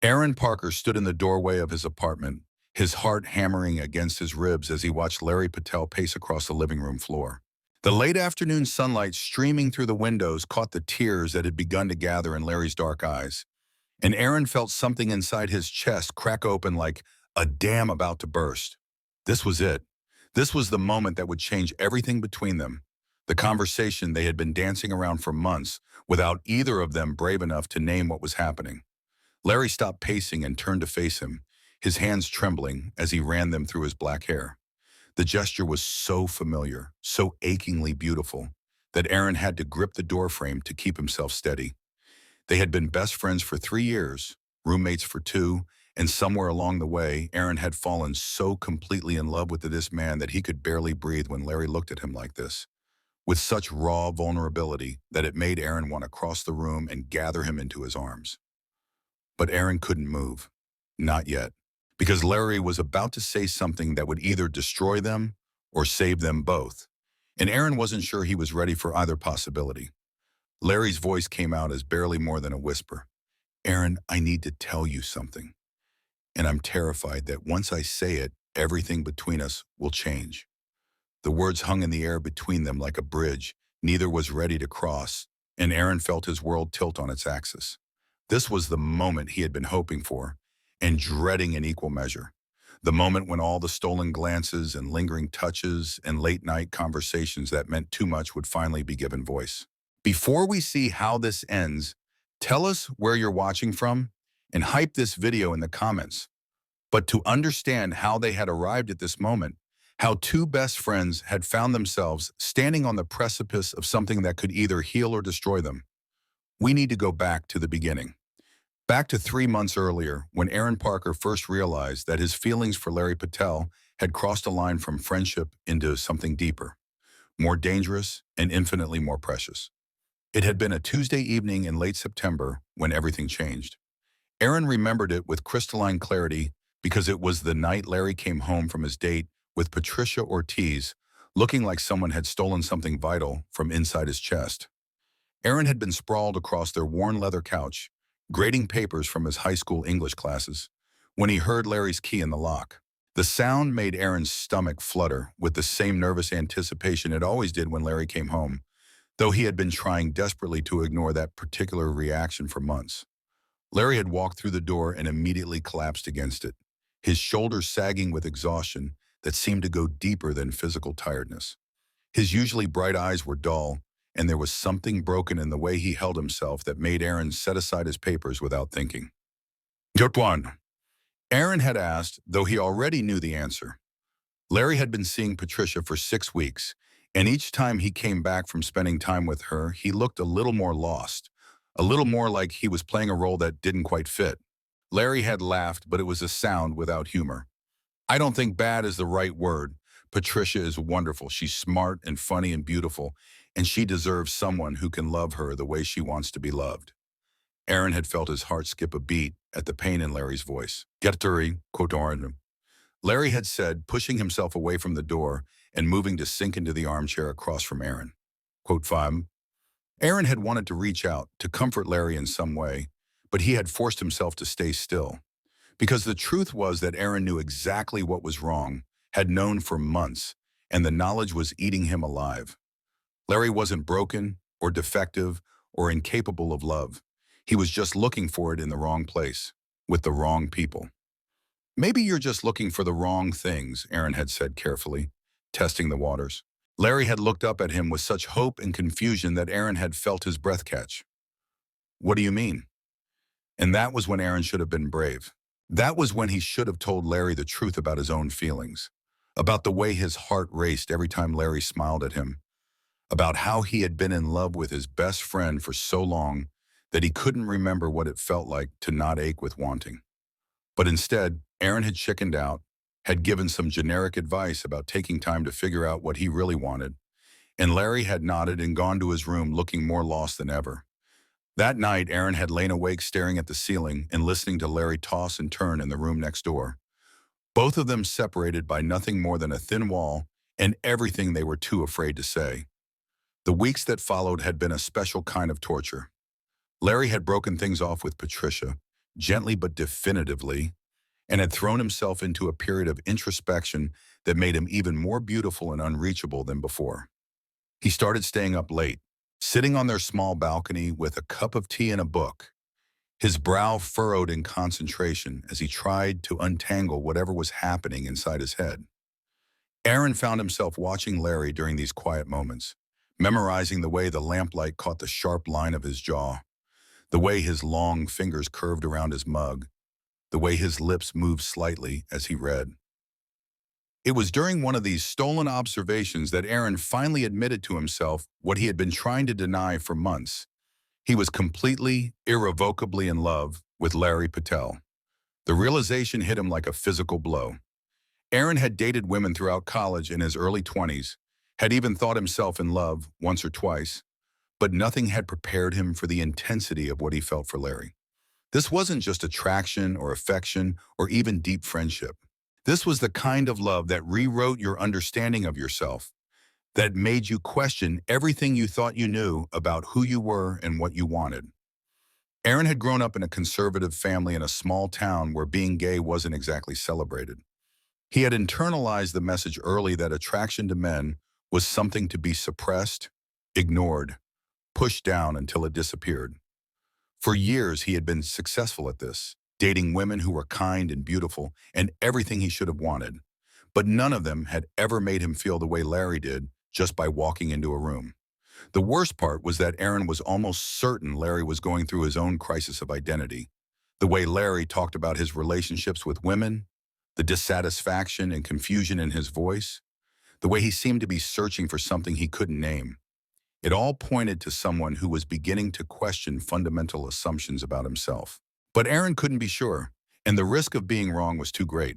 Aaron Parker stood in the doorway of his apartment, his heart hammering against his ribs as he watched Larry Patel pace across the living room floor. The late afternoon sunlight streaming through the windows caught the tears that had begun to gather in Larry's dark eyes, and Aaron felt something inside his chest crack open like a dam about to burst. This was it. This was the moment that would change everything between them, the conversation they had been dancing around for months without either of them brave enough to name what was happening. Larry stopped pacing and turned to face him, his hands trembling as he ran them through his black hair. The gesture was so familiar, so achingly beautiful, that Aaron had to grip the doorframe to keep himself steady. They had been best friends for 3 years, roommates for 2, and somewhere along the way, Aaron had fallen so completely in love with this man that he could barely breathe when Larry looked at him like this, with such raw vulnerability that it made Aaron want to cross the room and gather him into his arms. But Aaron couldn't move. Not yet. Because Larry was about to say something that would either destroy them or save them both. And Aaron wasn't sure he was ready for either possibility. Larry's voice came out as barely more than a whisper. Aaron, I need to tell you something. And I'm terrified that once I say it, everything between us will change. The words hung in the air between them like a bridge. Neither was ready to cross, and Aaron felt his world tilt on its axis. This was the moment he had been hoping for and dreading in equal measure. The moment when all the stolen glances and lingering touches and late-night conversations that meant too much would finally be given voice. Before we see how this ends, tell us where you're watching from and hype this video in the comments. But to understand how they had arrived at this moment, how two best friends had found themselves standing on the precipice of something that could either heal or destroy them, we need to go back to the beginning. Back to 3 months earlier, when Aaron Parker first realized that his feelings for Larry Patel had crossed a line from friendship into something deeper, more dangerous, and infinitely more precious. It had been a Tuesday evening in late September when everything changed. Aaron remembered it with crystalline clarity because it was the night Larry came home from his date with Patricia Ortiz, looking like someone had stolen something vital from inside his chest. Aaron had been sprawled across their worn leather couch, grading papers from his high school English classes, when he heard Larry's key in the lock. The sound made Aaron's stomach flutter with the same nervous anticipation it always did when Larry came home, though he had been trying desperately to ignore that particular reaction for months. Larry had walked through the door and immediately collapsed against it, his shoulders sagging with exhaustion that seemed to go deeper than physical tiredness. His usually bright eyes were dull, and there was something broken in the way he held himself that made Aaron set aside his papers without thinking. "What one?" Aaron had asked, though he already knew the answer. Larry had been seeing Patricia for 6 weeks, and each time he came back from spending time with her, he looked a little more lost, a little more like he was playing a role that didn't quite fit. Larry had laughed, but it was a sound without humor. "I don't think bad is the right word. Patricia is wonderful. She's smart and funny and beautiful, and she deserves someone who can love her the way she wants to be loved." Aaron had felt his heart skip a beat at the pain in Larry's voice. "Geturi, quote Larry had said, pushing himself away from the door and moving to sink into the armchair across from Aaron. Quote 5. Aaron had wanted to reach out, to comfort Larry in some way, but he had forced himself to stay still. Because the truth was that Aaron knew exactly what was wrong, had known for months, and the knowledge was eating him alive. Larry wasn't broken, or defective, or incapable of love. He was just looking for it in the wrong place, with the wrong people. "Maybe you're just looking for the wrong things," Aaron had said carefully, testing the waters. Larry had looked up at him with such hope and confusion that Aaron had felt his breath catch. "What do you mean?" And that was when Aaron should have been brave. That was when he should have told Larry the truth about his own feelings, about the way his heart raced every time Larry smiled at him, about how he had been in love with his best friend for so long that he couldn't remember what it felt like to not ache with wanting. But instead, Aaron had chickened out, had given some generic advice about taking time to figure out what he really wanted, and Larry had nodded and gone to his room looking more lost than ever. That night, Aaron had lain awake staring at the ceiling and listening to Larry toss and turn in the room next door, both of them separated by nothing more than a thin wall and everything they were too afraid to say. The weeks that followed had been a special kind of torture. Larry had broken things off with Patricia, gently but definitively, and had thrown himself into a period of introspection that made him even more beautiful and unreachable than before. He started staying up late, sitting on their small balcony with a cup of tea and a book, his brow furrowed in concentration as he tried to untangle whatever was happening inside his head. Aaron found himself watching Larry during these quiet moments, memorizing the way the lamplight caught the sharp line of his jaw, the way his long fingers curved around his mug, the way his lips moved slightly as he read. It was during one of these stolen observations that Aaron finally admitted to himself what he had been trying to deny for months. He was completely, irrevocably in love with Larry Patel. The realization hit him like a physical blow. Aaron had dated women throughout college in his early 20s, had even thought himself in love once or twice, but nothing had prepared him for the intensity of what he felt for Larry. This wasn't just attraction or affection or even deep friendship. This was the kind of love that rewrote your understanding of yourself, that made you question everything you thought you knew about who you were and what you wanted. Aaron had grown up in a conservative family in a small town where being gay wasn't exactly celebrated. He had internalized the message early that attraction to men was something to be suppressed, ignored, pushed down until it disappeared. For years, he had been successful at this, dating women who were kind and beautiful and everything he should have wanted. But none of them had ever made him feel the way Larry did just by walking into a room. The worst part was that Aaron was almost certain Larry was going through his own crisis of identity. The way Larry talked about his relationships with women, the dissatisfaction and confusion in his voice, the way he seemed to be searching for something he couldn't name. It all pointed to someone who was beginning to question fundamental assumptions about himself. But Aaron couldn't be sure, and the risk of being wrong was too great.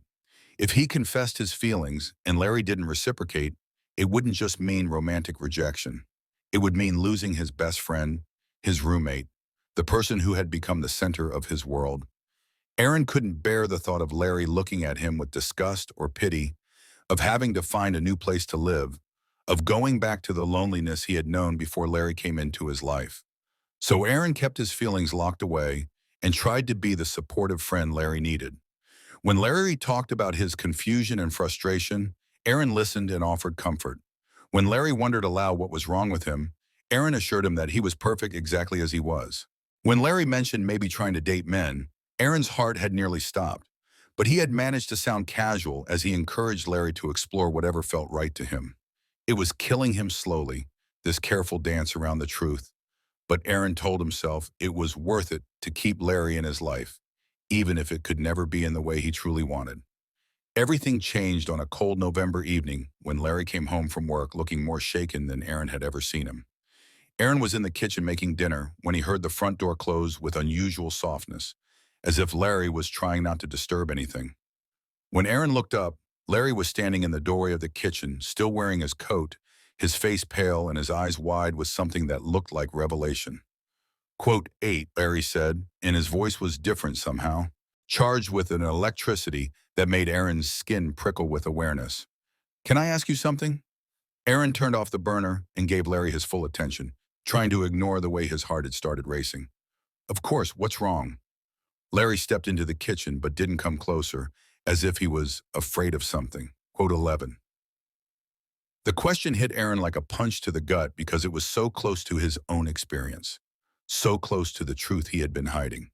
If he confessed his feelings and Larry didn't reciprocate, it wouldn't just mean romantic rejection. It would mean losing his best friend, his roommate, the person who had become the center of his world. Aaron couldn't bear the thought of Larry looking at him with disgust or pity, of having to find a new place to live, of going back to the loneliness he had known before Larry came into his life. So Aaron kept his feelings locked away and tried to be the supportive friend Larry needed. When Larry talked about his confusion and frustration, Aaron listened and offered comfort. When Larry wondered aloud what was wrong with him, Aaron assured him that he was perfect exactly as he was. When Larry mentioned maybe trying to date men, Aaron's heart had nearly stopped, but he had managed to sound casual as he encouraged Larry to explore whatever felt right to him. It was killing him slowly, this careful dance around the truth, but Aaron told himself it was worth it to keep Larry in his life, even if it could never be in the way he truly wanted. Everything changed on a cold November evening when Larry came home from work looking more shaken than Aaron had ever seen him. Aaron was in the kitchen making dinner when he heard the front door close with unusual softness, as if Larry was trying not to disturb anything. When Aaron looked up, Larry was standing in the doorway of the kitchen, still wearing his coat, his face pale and his eyes wide with something that looked like revelation. Quote 8, Larry said, and his voice was different somehow, charged with an electricity that made Aaron's skin prickle with awareness. Can I ask you something? Aaron turned off the burner and gave Larry his full attention, trying to ignore the way his heart had started racing. Of course, what's wrong? Larry stepped into the kitchen but didn't come closer, as if he was afraid of something. Quote 11. The question hit Aaron like a punch to the gut because it was so close to his own experience, so close to the truth he had been hiding.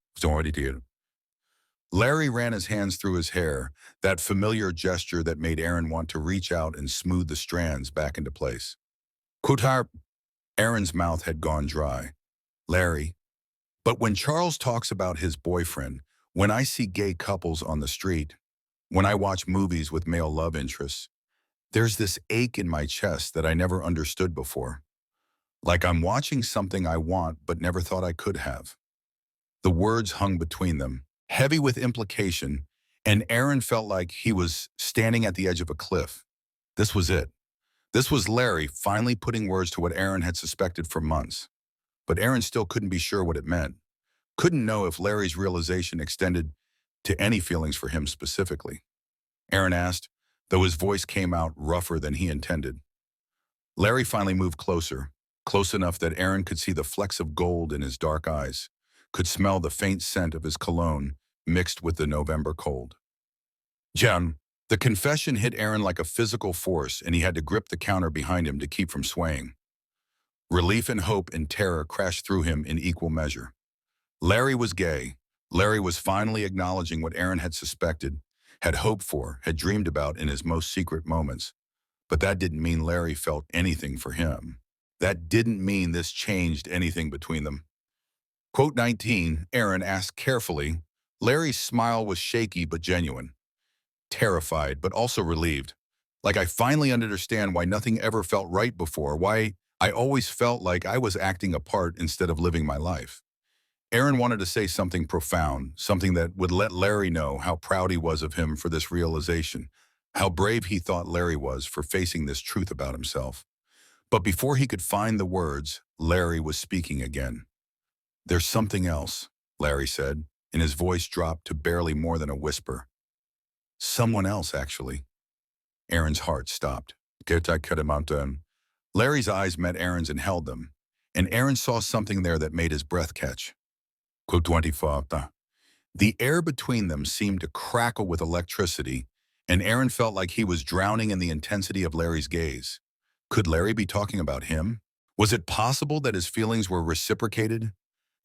Larry ran his hands through his hair, that familiar gesture that made Aaron want to reach out and smooth the strands back into place. Kutar, Aaron's mouth had gone dry. Larry. But when Charles talks about his boyfriend, when I see gay couples on the street, when I watch movies with male love interests, there's this ache in my chest that I never understood before. Like I'm watching something I want but never thought I could have. The words hung between them, heavy with implication, and Aaron felt like he was standing at the edge of a cliff. This was it. This was Larry finally putting words to what Aaron had suspected for months. But Aaron still couldn't be sure what it meant. Couldn't know if Larry's realization extended to any feelings for him specifically. Aaron asked, though his voice came out rougher than he intended. Larry finally moved closer, close enough that Aaron could see the flecks of gold in his dark eyes, could smell the faint scent of his cologne mixed with the November cold. Jen, the confession hit Aaron like a physical force, and he had to grip the counter behind him to keep from swaying. Relief and hope and terror crashed through him in equal measure. Larry was gay. Larry was finally acknowledging what Aaron had suspected, had hoped for, had dreamed about in his most secret moments. But that didn't mean Larry felt anything for him. That didn't mean this changed anything between them. Quote 19, Aaron asked carefully. Larry's smile was shaky but genuine. Terrified, but also relieved. Like I finally understand why nothing ever felt right before, why I always felt like I was acting a part instead of living my life. Aaron wanted to say something profound, something that would let Larry know how proud he was of him for this realization, how brave he thought Larry was for facing this truth about himself. But before he could find the words, Larry was speaking again. There's something else, Larry said, and his voice dropped to barely more than a whisper. Someone else, actually. Aaron's heart stopped. Larry's eyes met Aaron's and held them, and Aaron saw something there that made his breath catch. The air between them seemed to crackle with electricity, and Aaron felt like he was drowning in the intensity of Larry's gaze. Could Larry be talking about him? Was it possible that his feelings were reciprocated?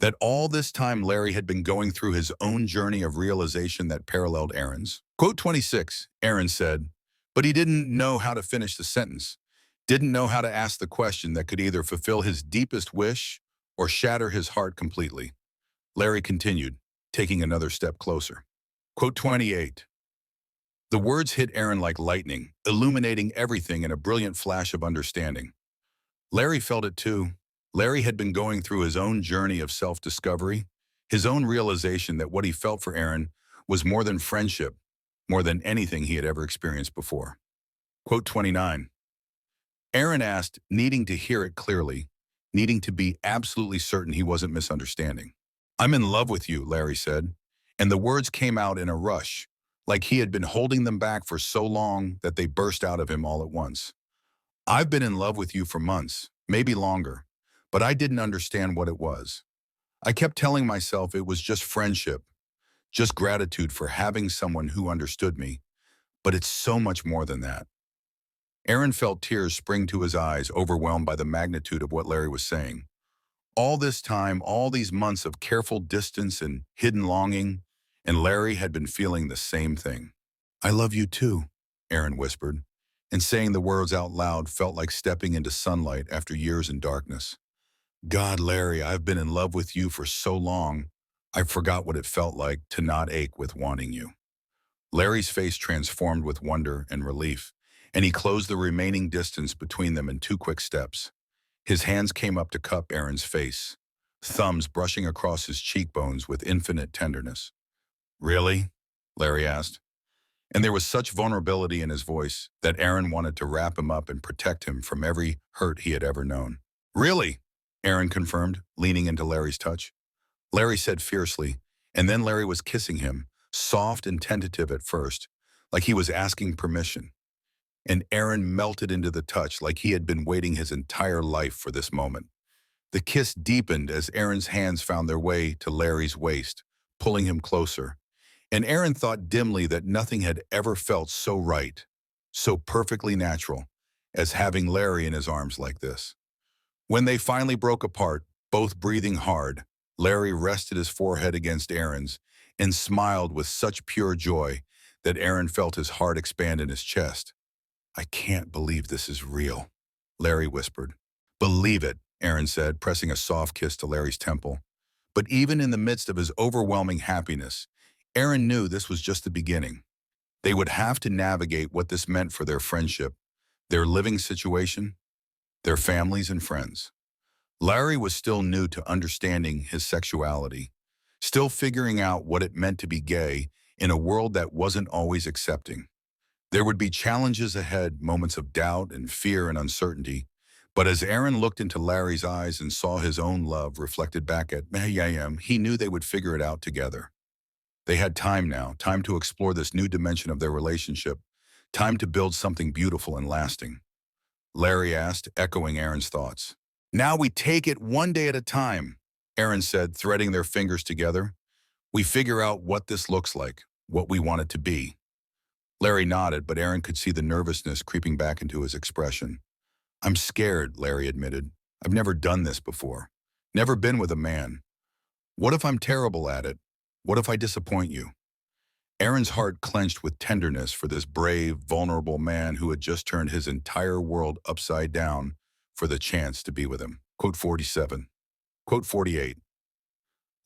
That all this time Larry had been going through his own journey of realization that paralleled Aaron's? Quote 26, Aaron said, but he didn't know how to finish the sentence, didn't know how to ask the question that could either fulfill his deepest wish or shatter his heart completely. Larry continued, taking another step closer. Quote 28. The words hit Aaron like lightning, illuminating everything in a brilliant flash of understanding. Larry felt it too. Larry had been going through his own journey of self-discovery, his own realization that what he felt for Aaron was more than friendship, more than anything he had ever experienced before. Quote 29. Aaron asked, needing to hear it clearly, needing to be absolutely certain he wasn't misunderstanding. I'm in love with you, Larry said, and the words came out in a rush, like he had been holding them back for so long that they burst out of him all at once. I've been in love with you for months, maybe longer, but I didn't understand what it was. I kept telling myself it was just friendship, just gratitude for having someone who understood me, but it's so much more than that. Aaron felt tears spring to his eyes, overwhelmed by the magnitude of what Larry was saying. All this time, all these months of careful distance and hidden longing, and Larry had been feeling the same thing. I love you too, Aaron whispered, and saying the words out loud felt like stepping into sunlight after years in darkness. God, Larry, I've been in love with you for so long, I forgot what it felt like to not ache with wanting you. Larry's face transformed with wonder and relief, and he closed the remaining distance between them in 2 quick steps. His hands came up to cup Aaron's face, thumbs brushing across his cheekbones with infinite tenderness. Really? Larry asked. And there was such vulnerability in his voice that Aaron wanted to wrap him up and protect him from every hurt he had ever known. Really? Aaron confirmed, leaning into Larry's touch. Larry said fiercely, and then Larry was kissing him, soft and tentative at first, like he was asking permission. And Aaron melted into the touch like he had been waiting his entire life for this moment. The kiss deepened as Aaron's hands found their way to Larry's waist, pulling him closer. And Aaron thought dimly that nothing had ever felt so right, so perfectly natural, as having Larry in his arms like this. When they finally broke apart, both breathing hard, Larry rested his forehead against Aaron's and smiled with such pure joy that Aaron felt his heart expand in his chest. I can't believe this is real, Larry whispered. Believe it, Aaron said, pressing a soft kiss to Larry's temple. But even in the midst of his overwhelming happiness, Aaron knew this was just the beginning. They would have to navigate what this meant for their friendship, their living situation, their families and friends. Larry was still new to understanding his sexuality, still figuring out what it meant to be gay in a world that wasn't always accepting. There would be challenges ahead, moments of doubt and fear and uncertainty, but as Aaron looked into Larry's eyes and saw his own love reflected back at him, he knew they would figure it out together. They had time now, time to explore this new dimension of their relationship, time to build something beautiful and lasting. Larry asked, echoing Aaron's thoughts. Now we take it one day at a time, Aaron said, threading their fingers together. We figure out what this looks like, what we want it to be. Larry nodded, but Aaron could see the nervousness creeping back into his expression. I'm scared, Larry admitted. I've never done this before. Never been with a man. What if I'm terrible at it? What if I disappoint you? Aaron's heart clenched with tenderness for this brave, vulnerable man who had just turned his entire world upside down for the chance to be with him. Quote 47. Quote 48.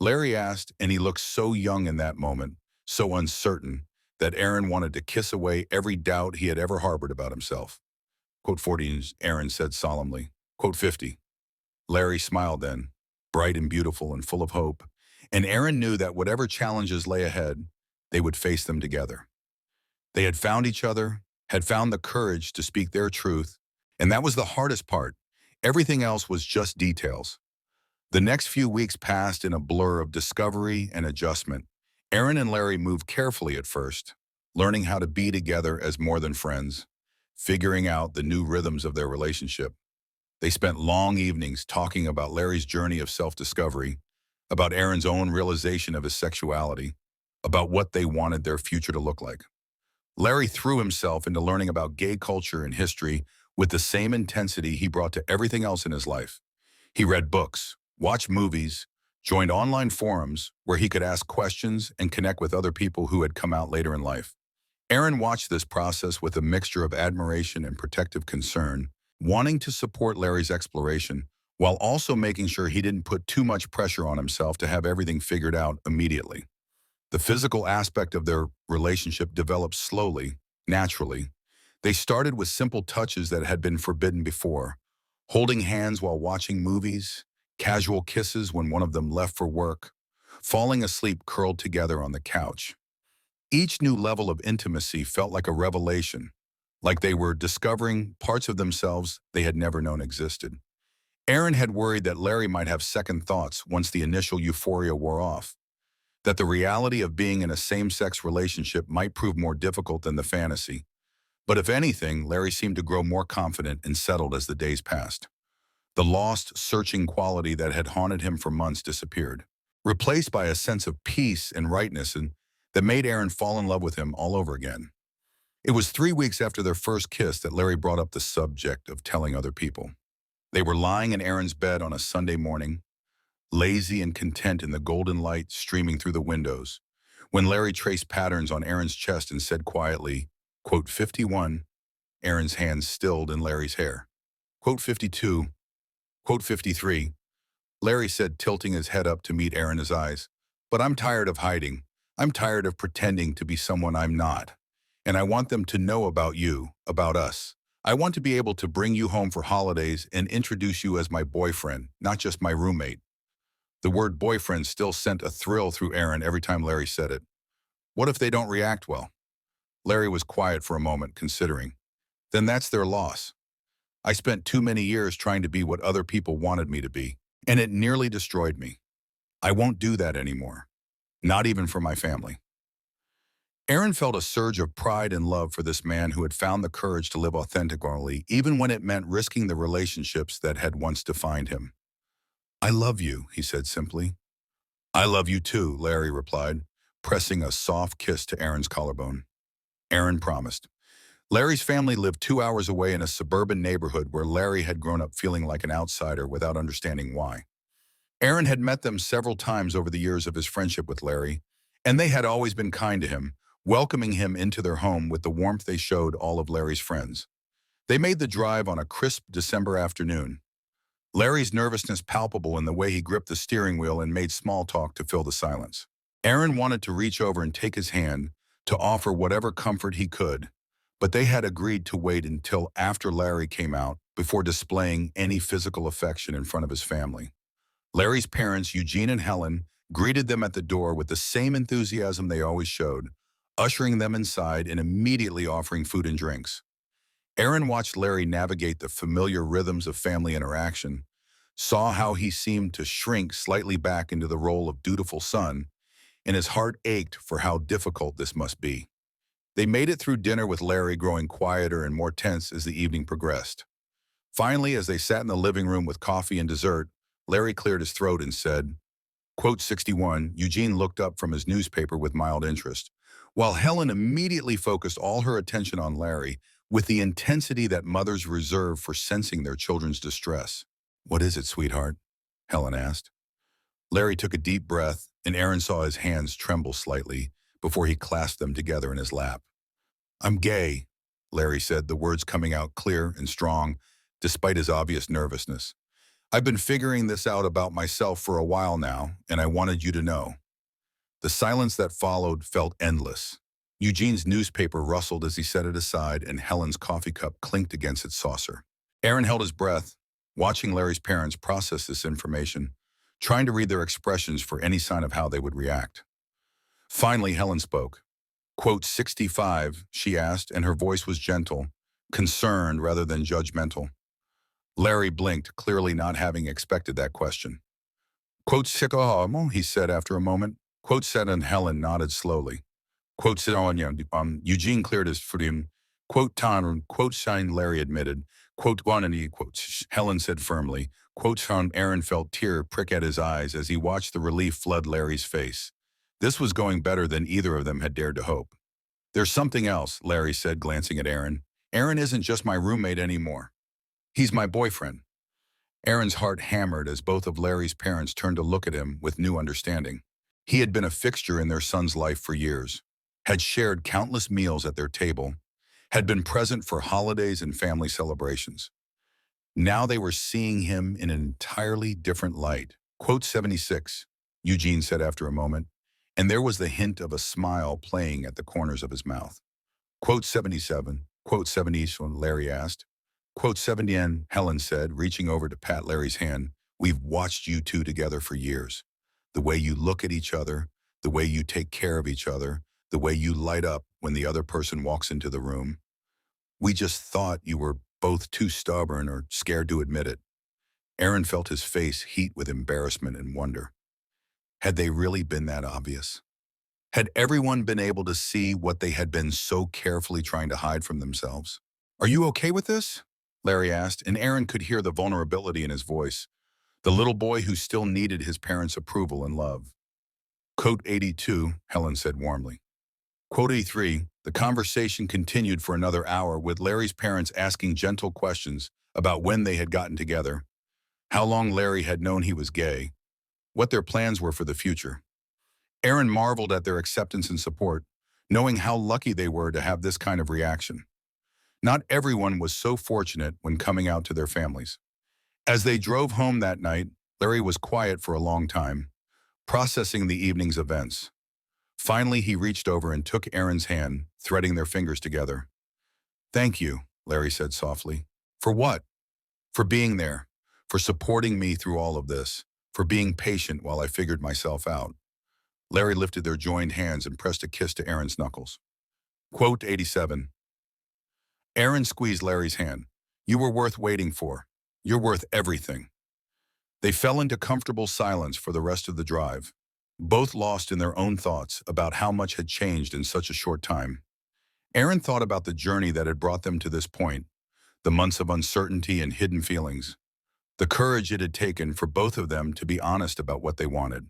Larry asked, and he looked so young in that moment, so uncertain, that Aaron wanted to kiss away every doubt he had ever harbored about himself. Quote 40, Aaron said solemnly. Quote 50. Larry smiled then, bright and beautiful and full of hope, and Aaron knew that whatever challenges lay ahead, they would face them together. They had found each other, had found the courage to speak their truth, and that was the hardest part. Everything else was just details. The next few weeks passed in a blur of discovery and adjustment. Aaron and Larry moved carefully at first, learning how to be together as more than friends, figuring out the new rhythms of their relationship. They spent long evenings talking about Larry's journey of self-discovery, about Aaron's own realization of his sexuality, about what they wanted their future to look like. Larry threw himself into learning about gay culture and history with the same intensity he brought to everything else in his life. He read books, watched movies, joined online forums where he could ask questions and connect with other people who had come out later in life. Aaron watched this process with a mixture of admiration and protective concern, wanting to support Larry's exploration while also making sure he didn't put too much pressure on himself to have everything figured out immediately. The physical aspect of their relationship developed slowly, naturally. They started with simple touches that had been forbidden before, holding hands while watching movies, casual kisses when one of them left for work, falling asleep curled together on the couch. Each new level of intimacy felt like a revelation, like they were discovering parts of themselves they had never known existed. Aaron had worried that Larry might have second thoughts once the initial euphoria wore off, that the reality of being in a same-sex relationship might prove more difficult than the fantasy. But if anything, Larry seemed to grow more confident and settled as the days passed. The lost, searching quality that had haunted him for months disappeared, replaced by a sense of peace and rightness that made Aaron fall in love with him all over again. It was 3 weeks after their first kiss that Larry brought up the subject of telling other people. They were lying in Aaron's bed on a Sunday morning, lazy and content in the golden light streaming through the windows, when Larry traced patterns on Aaron's chest and said quietly, quote 51, Aaron's hands stilled in Larry's hair. Quote 52, quote 53, Larry said, tilting his head up to meet Aaron's eyes, but I'm tired of hiding. I'm tired of pretending to be someone I'm not. And I want them to know about you, about us. I want to be able to bring you home for holidays and introduce you as my boyfriend, not just my roommate. The word boyfriend still sent a thrill through Aaron every time Larry said it. What if they don't react well? Larry was quiet for a moment, considering. Then that's their loss. I spent too many years trying to be what other people wanted me to be, and it nearly destroyed me. I won't do that anymore. Not even for my family. Aaron felt a surge of pride and love for this man who had found the courage to live authentically, even when it meant risking the relationships that had once defined him. I love you, he said simply. I love you too, Larry replied, pressing a soft kiss to Aaron's collarbone. Aaron promised. Larry's family lived 2 hours away in a suburban neighborhood where Larry had grown up feeling like an outsider without understanding why. Aaron had met them several times over the years of his friendship with Larry, and they had always been kind to him, welcoming him into their home with the warmth they showed all of Larry's friends. They made the drive on a crisp December afternoon, Larry's nervousness palpable in the way he gripped the steering wheel and made small talk to fill the silence. Aaron wanted to reach over and take his hand, to offer whatever comfort he could, but they had agreed to wait until after Larry came out before displaying any physical affection in front of his family. Larry's parents, Eugene and Helen, greeted them at the door with the same enthusiasm they always showed, ushering them inside and immediately offering food and drinks. Aaron watched Larry navigate the familiar rhythms of family interaction, saw how he seemed to shrink slightly back into the role of dutiful son, and his heart ached for how difficult this must be. They made it through dinner with Larry growing quieter and more tense as the evening progressed. Finally, as they sat in the living room with coffee and dessert, Larry cleared his throat and said, Quote 61, Eugene looked up from his newspaper with mild interest, while Helen immediately focused all her attention on Larry with the intensity that mothers reserve for sensing their children's distress. What is it, sweetheart? Helen asked. Larry took a deep breath, and Aaron saw his hands tremble slightly before he clasped them together in his lap. I'm gay, Larry said, the words coming out clear and strong, despite his obvious nervousness. I've been figuring this out about myself for a while now, and I wanted you to know. The silence that followed felt endless. Eugene's newspaper rustled as he set it aside, and Helen's coffee cup clinked against its saucer. Aaron held his breath, watching Larry's parents process this information, trying to read their expressions for any sign of how they would react. Finally, Helen spoke. Quote 65, she asked, and her voice was gentle, concerned rather than judgmental. Larry blinked, clearly not having expected that question. Quote Sikohomo, he said after a moment. Quote said, and Helen nodded slowly. Quote Eugene cleared his freedom. Quote Tan, quote shine, Larry admitted. Quote Guanani, quote Helen said firmly. Quote Sean, Aaron felt tear prick at his eyes as he watched the relief flood Larry's face. This was going better than either of them had dared to hope. There's something else, Larry said, glancing at Aaron. Aaron isn't just my roommate anymore. He's my boyfriend. Aaron's heart hammered as both of Larry's parents turned to look at him with new understanding. He had been a fixture in their son's life for years, had shared countless meals at their table, had been present for holidays and family celebrations. Now they were seeing him in an entirely different light. Quote 76, Eugene said after a moment, and there was the hint of a smile playing at the corners of his mouth. Quote 77, quote 70, Larry asked. Quote 70, Helen said, reaching over to pat Larry's hand. We've watched you two together for years. The way you look at each other, the way you take care of each other, the way you light up when the other person walks into the room. We just thought you were both too stubborn or scared to admit it. Aaron felt his face heat with embarrassment and wonder. Had they really been that obvious? Had everyone been able to see what they had been so carefully trying to hide from themselves? Are you okay with this? Larry asked, and Aaron could hear the vulnerability in his voice, the little boy who still needed his parents' approval and love. Quote 82, Helen said warmly. Quote 83, the conversation continued for another hour with Larry's parents asking gentle questions about when they had gotten together, how long Larry had known he was gay, what their plans were for the future. Aaron marveled at their acceptance and support, knowing how lucky they were to have this kind of reaction. Not everyone was so fortunate when coming out to their families. As they drove home that night, Larry was quiet for a long time, processing the evening's events. Finally, he reached over and took Aaron's hand, threading their fingers together. Thank you, Larry said softly. For what? For being there, for supporting me through all of this, for being patient while I figured myself out. Larry lifted their joined hands and pressed a kiss to Aaron's knuckles. Quote 87. Aaron squeezed Larry's hand. You were worth waiting for. You're worth everything. They fell into comfortable silence for the rest of the drive, both lost in their own thoughts about how much had changed in such a short time. Aaron thought about the journey that had brought them to this point, the months of uncertainty and hidden feelings, the courage it had taken for both of them to be honest about what they wanted.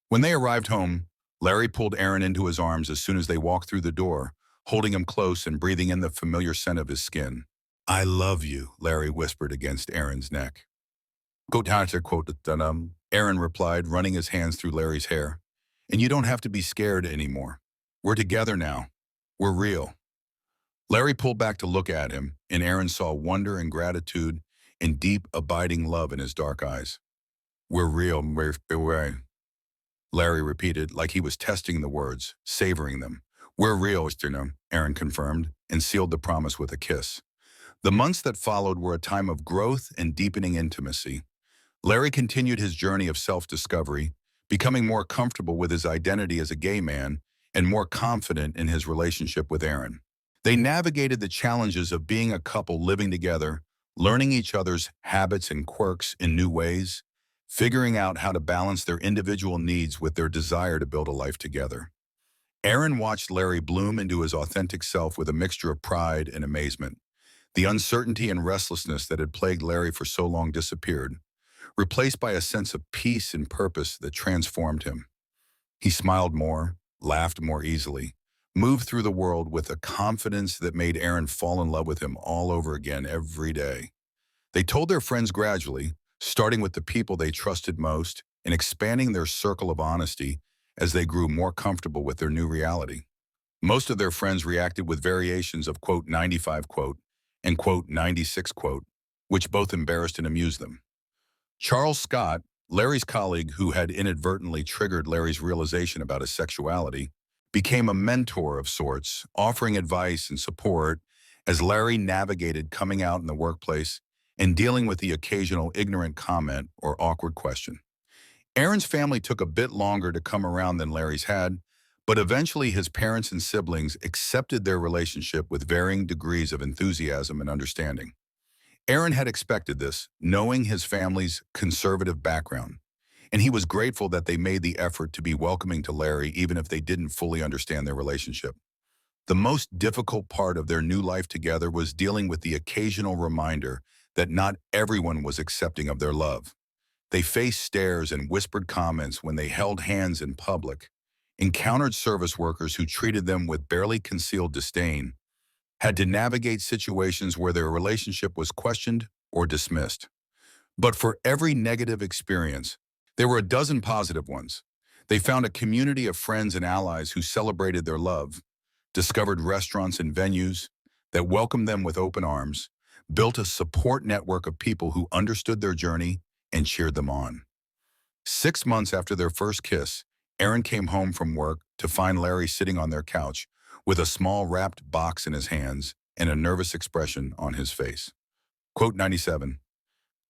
When they arrived home, Larry pulled Aaron into his arms as soon as they walked through the door, holding him close and breathing in the familiar scent of his skin. I love you, Larry whispered against Aaron's neck. Go down to quote Aaron replied, running his hands through Larry's hair. And you don't have to be scared anymore. We're together now. We're real. Larry pulled back to look at him, and Aaron saw wonder and gratitude and deep, abiding love in his dark eyes. We're real, Larry repeated, like he was testing the words, savoring them. We're real, Aaron confirmed, and sealed the promise with a kiss. The months that followed were a time of growth and deepening intimacy. Larry continued his journey of self-discovery, becoming more comfortable with his identity as a gay man and more confident in his relationship with Aaron. They navigated the challenges of being a couple living together, learning each other's habits and quirks in new ways, figuring out how to balance their individual needs with their desire to build a life together. Aaron watched Larry bloom into his authentic self with a mixture of pride and amazement. The uncertainty and restlessness that had plagued Larry for so long disappeared, replaced by a sense of peace and purpose that transformed him. He smiled more, laughed more easily, moved through the world with a confidence that made Aaron fall in love with him all over again every day. They told their friends gradually, starting with the people they trusted most and expanding their circle of honesty as they grew more comfortable with their new reality. Most of their friends reacted with variations of quote 95 quote and quote 96 quote, which both embarrassed and amused them. Charles Scott, Larry's colleague who had inadvertently triggered Larry's realization about his sexuality, became a mentor of sorts, offering advice and support as Larry navigated coming out in the workplace and dealing with the occasional ignorant comment or awkward question. Aaron's family took a bit longer to come around than Larry's had, but eventually his parents and siblings accepted their relationship with varying degrees of enthusiasm and understanding. Aaron had expected this, knowing his family's conservative background, and he was grateful that they made the effort to be welcoming to Larry even if they didn't fully understand their relationship. The most difficult part of their new life together was dealing with the occasional reminder that not everyone was accepting of their love. They faced stares and whispered comments when they held hands in public, encountered service workers who treated them with barely concealed disdain, had to navigate situations where their relationship was questioned or dismissed. But for every negative experience, there were a dozen positive ones. They found a community of friends and allies who celebrated their love, discovered restaurants and venues that welcomed them with open arms, built a support network of people who understood their journey and cheered them on. 6 months after their first kiss, Aaron came home from work to find Larry sitting on their couch with a small wrapped box in his hands and a nervous expression on his face. Quote 97.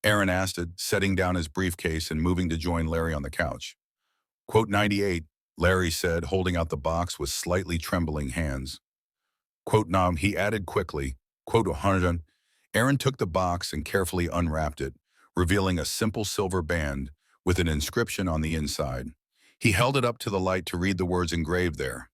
Aaron asked it, setting down his briefcase and moving to join Larry on the couch. Quote 98. Larry said, holding out the box with slightly trembling hands. Quote Nam, he added quickly. Quote 100. Aaron took the box and carefully unwrapped it, revealing a simple silver band with an inscription on the inside. He held it up to the light to read the words engraved there.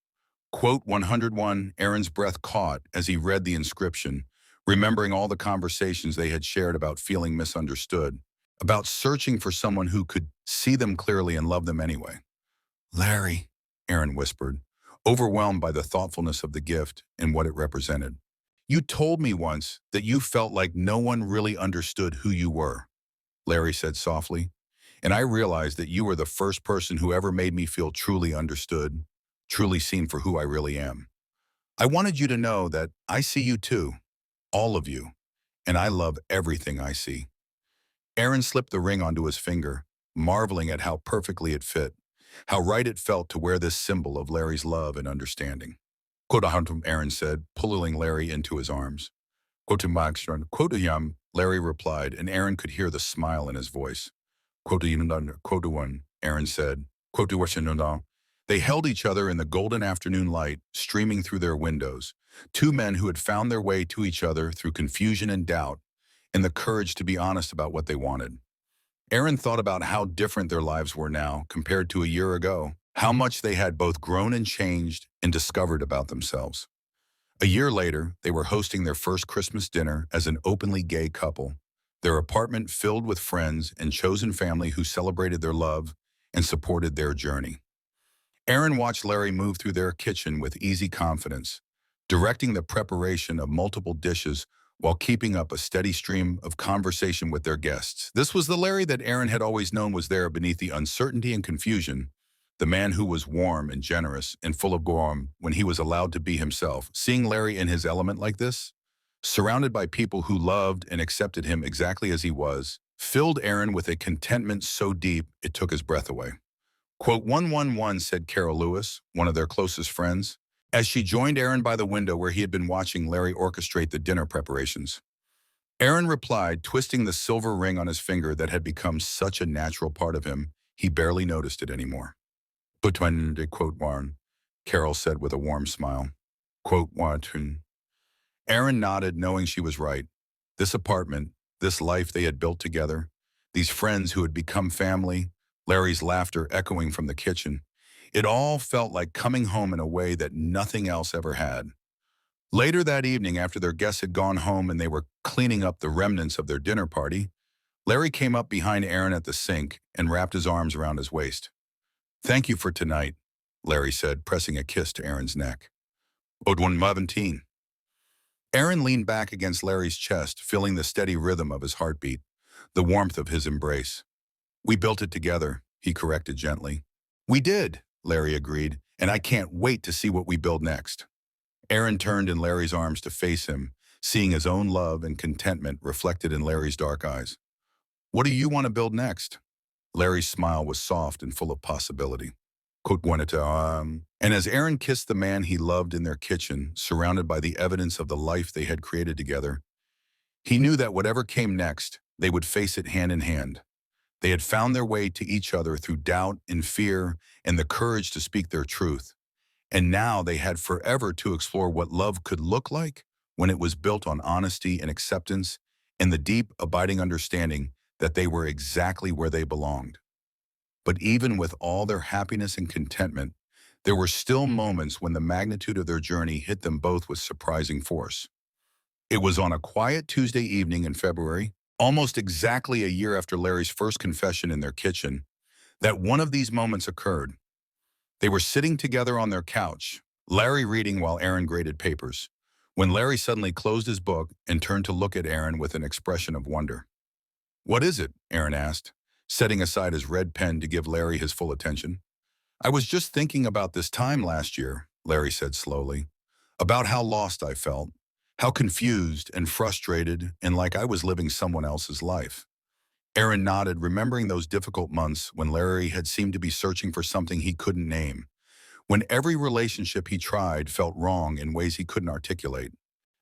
Quote 101, Aaron's breath caught as he read the inscription, remembering all the conversations they had shared about feeling misunderstood, about searching for someone who could see them clearly and love them anyway. Larry, Aaron whispered, overwhelmed by the thoughtfulness of the gift and what it represented. You told me once that you felt like no one really understood who you were, Larry said softly, and I realized that you were the first person who ever made me feel truly understood, truly seen for who I really am. I wanted you to know that I see you too, all of you, and I love everything I see. Aaron slipped the ring onto his finger, marveling at how perfectly it fit, how right it felt to wear this symbol of Larry's love and understanding. Quote, Aaron said, pulling Larry into his arms. Quote, yum, Larry replied, and Aaron could hear the smile in his voice. Quote, Aaron said. Quote, they held each other in the golden afternoon light streaming through their windows, two men who had found their way to each other through confusion and doubt, and the courage to be honest about what they wanted. Aaron thought about how different their lives were now compared to a year ago, how much they had both grown and changed and discovered about themselves. A year later, they were hosting their first Christmas dinner as an openly gay couple, their apartment filled with friends and chosen family who celebrated their love and supported their journey. Aaron watched Larry move through their kitchen with easy confidence, directing the preparation of multiple dishes while keeping up a steady stream of conversation with their guests. This was the Larry that Aaron had always known was there beneath the uncertainty and confusion, the man who was warm and generous and full of warmth when he was allowed to be himself. Seeing Larry in his element like this, surrounded by people who loved and accepted him exactly as he was, filled Aaron with a contentment so deep it took his breath away. Quote 111, said Carol Lewis, one of their closest friends, as she joined Aaron by the window where he had been watching Larry orchestrate the dinner preparations. Aaron replied, twisting the silver ring on his finger that had become such a natural part of him, he barely noticed it anymore. Quote Warren, Carol said with a warm smile. Quote Warren. Aaron nodded, knowing she was right. This apartment, this life they had built together, these friends who had become family, Larry's laughter echoing from the kitchen, it all felt like coming home in a way that nothing else ever had. Later that evening, after their guests had gone home and they were cleaning up the remnants of their dinner party, Larry came up behind Aaron at the sink and wrapped his arms around his waist. "Thank you for tonight," Larry said, pressing a kiss to Aaron's neck. "Od 117." Aaron leaned back against Larry's chest, feeling the steady rhythm of his heartbeat, the warmth of his embrace. "We built it together," he corrected gently. "We did," Larry agreed, "and I can't wait to see what we build next." Aaron turned in Larry's arms to face him, seeing his own love and contentment reflected in Larry's dark eyes. "What do you want to build next?" Larry's smile was soft and full of possibility. Quote, And as Aaron kissed the man he loved in their kitchen, surrounded by the evidence of the life they had created together, he knew that whatever came next, they would face it hand in hand. They had found their way to each other through doubt and fear and the courage to speak their truth. And now they had forever to explore what love could look like when it was built on honesty and acceptance and the deep, abiding understanding that they were exactly where they belonged. But even with all their happiness and contentment, there were still moments when the magnitude of their journey hit them both with surprising force. It was on a quiet Tuesday evening in February, almost exactly a year after Larry's first confession in their kitchen, that one of these moments occurred. They were sitting together on their couch, Larry reading while Aaron graded papers, when Larry suddenly closed his book and turned to look at Aaron with an expression of wonder. "What is it?" Aaron asked, setting aside his red pen to give Larry his full attention. "I was just thinking about this time last year," Larry said slowly, "about how lost I felt, how confused and frustrated and like I was living someone else's life." Aaron nodded, remembering those difficult months when Larry had seemed to be searching for something he couldn't name, when every relationship he tried felt wrong in ways he couldn't articulate.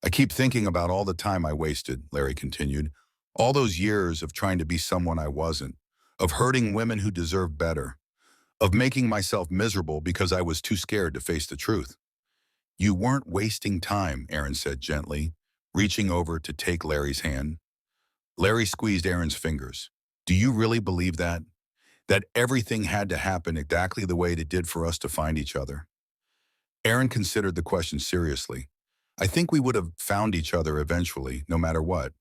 "I keep thinking about all the time I wasted," Larry continued, "all those years of trying to be someone I wasn't, of hurting women who deserved better, of making myself miserable because I was too scared to face the truth." "You weren't wasting time," Aaron said gently, reaching over to take Larry's hand. Larry squeezed Aaron's fingers. "Do you really believe that? That everything had to happen exactly the way it did for us to find each other?" Aaron considered the question seriously. "I think we would have found each other eventually, no matter what.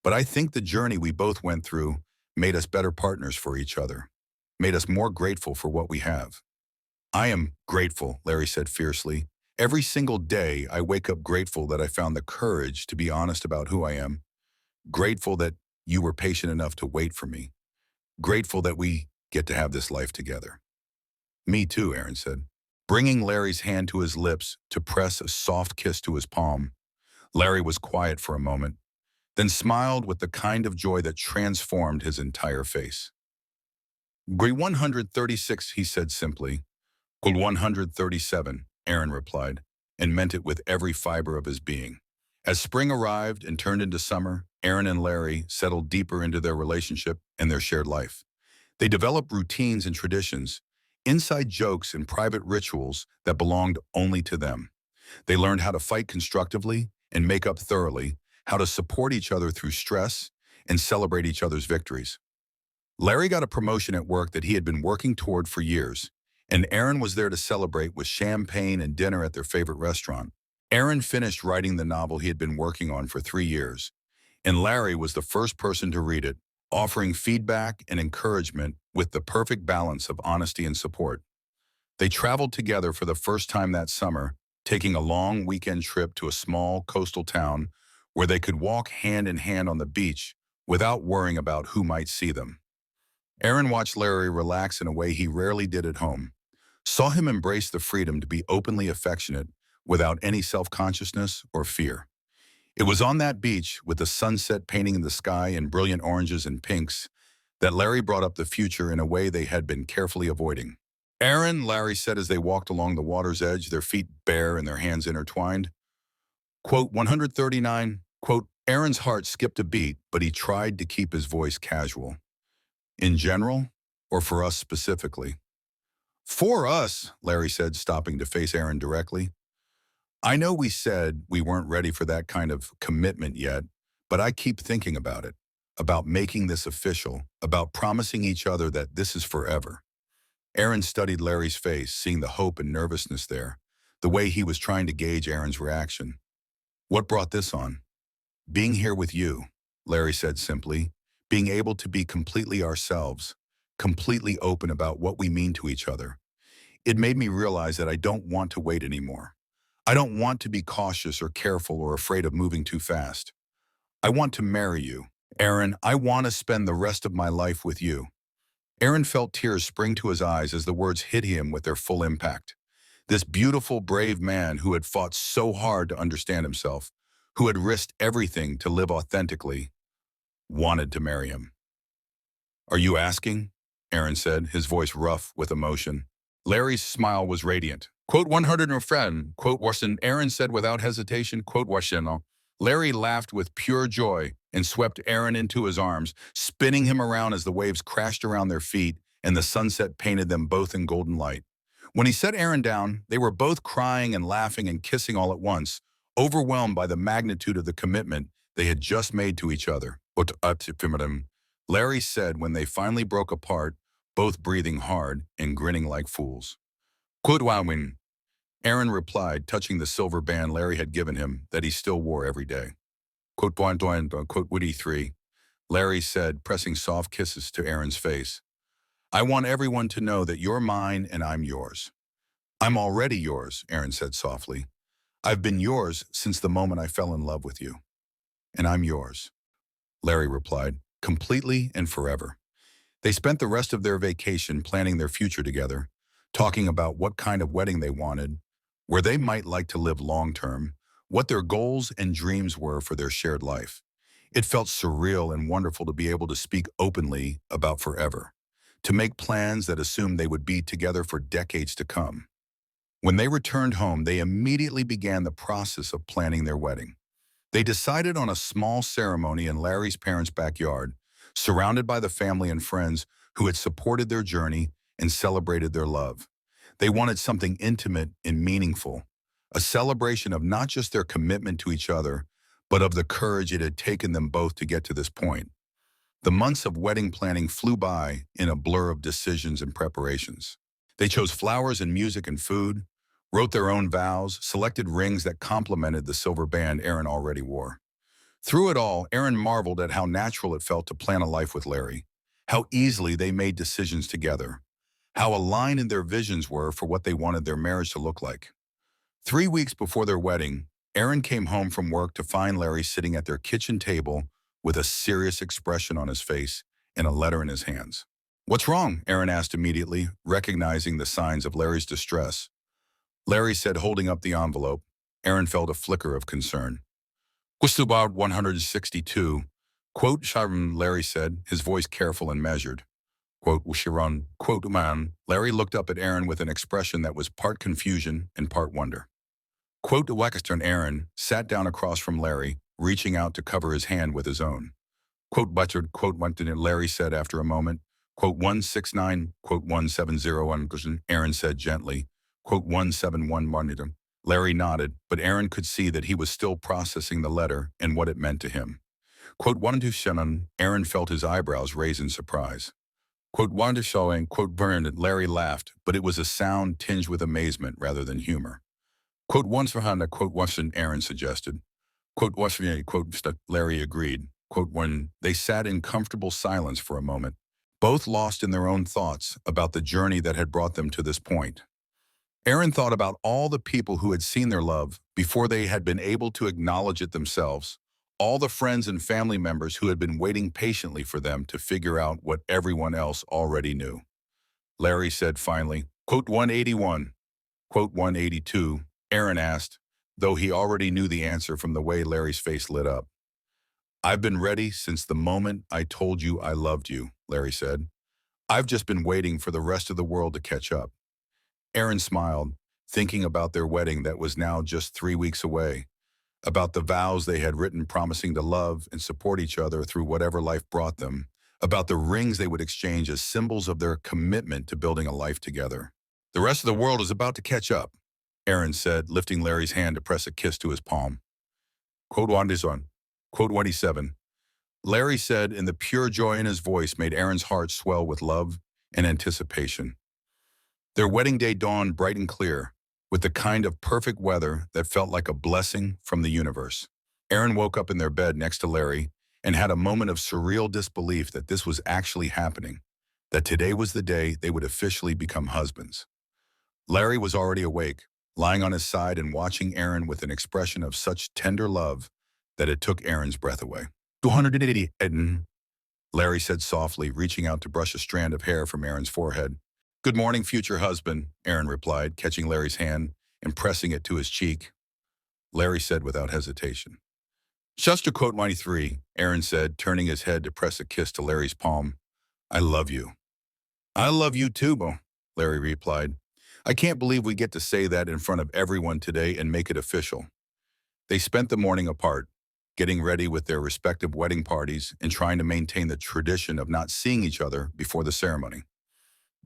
But I think the journey we both went through made us better partners for each other, made us more grateful for what we have." "I am grateful," Larry said fiercely. "Every single day I wake up grateful that I found the courage to be honest about who I am, grateful that you were patient enough to wait for me, grateful that we get to have this life together." "Me too," Aaron said, bringing Larry's hand to his lips to press a soft kiss to his palm. Larry was quiet for a moment, then smiled with the kind of joy that transformed his entire face. "Gray 136, he said simply. "Gul 137, Aaron replied, and meant it with every fiber of his being. As spring arrived and turned into summer, Aaron and Larry settled deeper into their relationship and their shared life. They developed routines and traditions, inside jokes and private rituals that belonged only to them. They learned how to fight constructively and make up thoroughly, how to support each other through stress and celebrate each other's victories. Larry got a promotion at work that he had been working toward for years, and Aaron was there to celebrate with champagne and dinner at their favorite restaurant. Aaron finished writing the novel he had been working on for 3 years, and Larry was the first person to read it, offering feedback and encouragement with the perfect balance of honesty and support. They traveled together for the first time that summer, taking a long weekend trip to a small coastal town where they could walk hand in hand on the beach without worrying about who might see them. Aaron watched Larry relax in a way he rarely did at home, saw him embrace the freedom to be openly affectionate without any self-consciousness or fear. It was on that beach, with the sunset painting the sky in brilliant oranges and pinks, that Larry brought up the future in a way they had been carefully avoiding. "Aaron," Larry said as they walked along the water's edge, their feet bare and their hands intertwined. Quote 139, quote, Aaron's heart skipped a beat, but he tried to keep his voice casual. "In general, or for us specifically?" "For us," Larry said, stopping to face Aaron directly. "I know we said we weren't ready for that kind of commitment yet, but I keep thinking about it, about making this official, about promising each other that this is forever." Aaron studied Larry's face, seeing the hope and nervousness there, the way he was trying to gauge Aaron's reaction. "What brought this on?" "Being here with you," Larry said simply, being able to be completely ourselves, completely open about what we mean to each other. It made me realize that I don't want to wait anymore. I don't want to be cautious or careful or afraid of moving too fast. I want to marry you. Aaron, I want to spend the rest of my life with you. Aaron felt tears spring to his eyes as the words hit him with their full impact. This beautiful, brave man who had fought so hard to understand himself, who had risked everything to live authentically, wanted to marry him. Are you asking? Aaron said, his voice rough with emotion. Larry's smile was radiant. Quote 100 a friend, quote Washington, Aaron said without hesitation, quote Washington. Larry laughed with pure joy and swept Aaron into his arms, spinning him around as the waves crashed around their feet and the sunset painted them both in golden light. When he set Aaron down, they were both crying and laughing and kissing all at once, overwhelmed by the magnitude of the commitment they had just made to each other. Larry said when they finally broke apart, both breathing hard and grinning like fools. Quote Wowin. Aaron replied, touching the silver band Larry had given him that he still wore every day. Quote quote Woody 3. Larry said, pressing soft kisses to Aaron's face. I want everyone to know that you're mine and I'm yours. I'm already yours, Aaron said softly. I've been yours since the moment I fell in love with you. And I'm yours, Larry replied, completely and forever. They spent the rest of their vacation planning their future together, talking about what kind of wedding they wanted, where they might like to live long-term, what their goals and dreams were for their shared life. It felt surreal and wonderful to be able to speak openly about forever, to make plans that assumed they would be together for decades to come. When they returned home, they immediately began the process of planning their wedding. They decided on a small ceremony in Larry's parents' backyard, surrounded by the family and friends who had supported their journey and celebrated their love. They wanted something intimate and meaningful, a celebration of not just their commitment to each other, but of the courage it had taken them both to get to this point. The months of wedding planning flew by in a blur of decisions and preparations. They chose flowers and music and food, wrote their own vows, selected rings that complemented the silver band Aaron already wore. Through it all, Aaron marveled at how natural it felt to plan a life with Larry, how easily they made decisions together, how aligned in their visions were for what they wanted their marriage to look like. 3 weeks before their wedding, Aaron came home from work to find Larry sitting at their kitchen table with a serious expression on his face and a letter in his hands. What's wrong? Aaron asked immediately, recognizing the signs of Larry's distress. Larry said, holding up the envelope. Aaron felt a flicker of concern. Was about 162. Quote, Sharon, Larry said, his voice careful and measured. Quote, Sharon, quote, man. Larry looked up at Aaron with an expression that was part confusion and part wonder. Quote, Wackestern Aaron sat down across from Larry, reaching out to cover his hand with his own. Quote, butchered, quote, Larry said after a moment. Quote, 169, quote, 1701, Aaron said gently. Quote, 171, Larry nodded, but Aaron could see that he was still processing the letter and what it meant to him. Quote, 127, Aaron felt his eyebrows raise in surprise. Quote, 127, quote, burned, Larry laughed, but it was a sound tinged with amazement rather than humor. Quote, 1 quote, Washington, Aaron suggested. Quote, Washington, quote, Larry agreed. Quote, when they sat in comfortable silence for a moment, both lost in their own thoughts about the journey that had brought them to this point. Aaron thought about all the people who had seen their love before they had been able to acknowledge it themselves, all the friends and family members who had been waiting patiently for them to figure out what everyone else already knew. Larry said finally, quote, 181, quote, 182, Aaron asked, though he already knew the answer from the way Larry's face lit up. I've been ready since the moment I told you I loved you, Larry said. I've just been waiting for the rest of the world to catch up. Aaron smiled, thinking about their wedding that was now just 3 weeks away, about the vows they had written promising to love and support each other through whatever life brought them, about the rings they would exchange as symbols of their commitment to building a life together. The rest of the world is about to catch up, Aaron said, lifting Larry's hand to press a kiss to his palm. Quote 1, quote 27. Larry said, and the pure joy in his voice made Aaron's heart swell with love and anticipation. Their wedding day dawned bright and clear, with the kind of perfect weather that felt like a blessing from the universe. Aaron woke up in their bed next to Larry, and had a moment of surreal disbelief that this was actually happening, that today was the day they would officially become husbands. Larry was already awake, lying on his side and watching Aaron with an expression of such tender love that it took Aaron's breath away. 280, Eden, Larry said softly, reaching out to brush a strand of hair from Aaron's forehead. Good morning, future husband, Aaron replied, catching Larry's hand and pressing it to his cheek. Larry said without hesitation. Just to quote 93, Aaron said, turning his head to press a kiss to Larry's palm. I love you. I love you too, Bo, Larry replied. I can't believe we get to say that in front of everyone today and make it official. They spent the morning apart, getting ready with their respective wedding parties and trying to maintain the tradition of not seeing each other before the ceremony.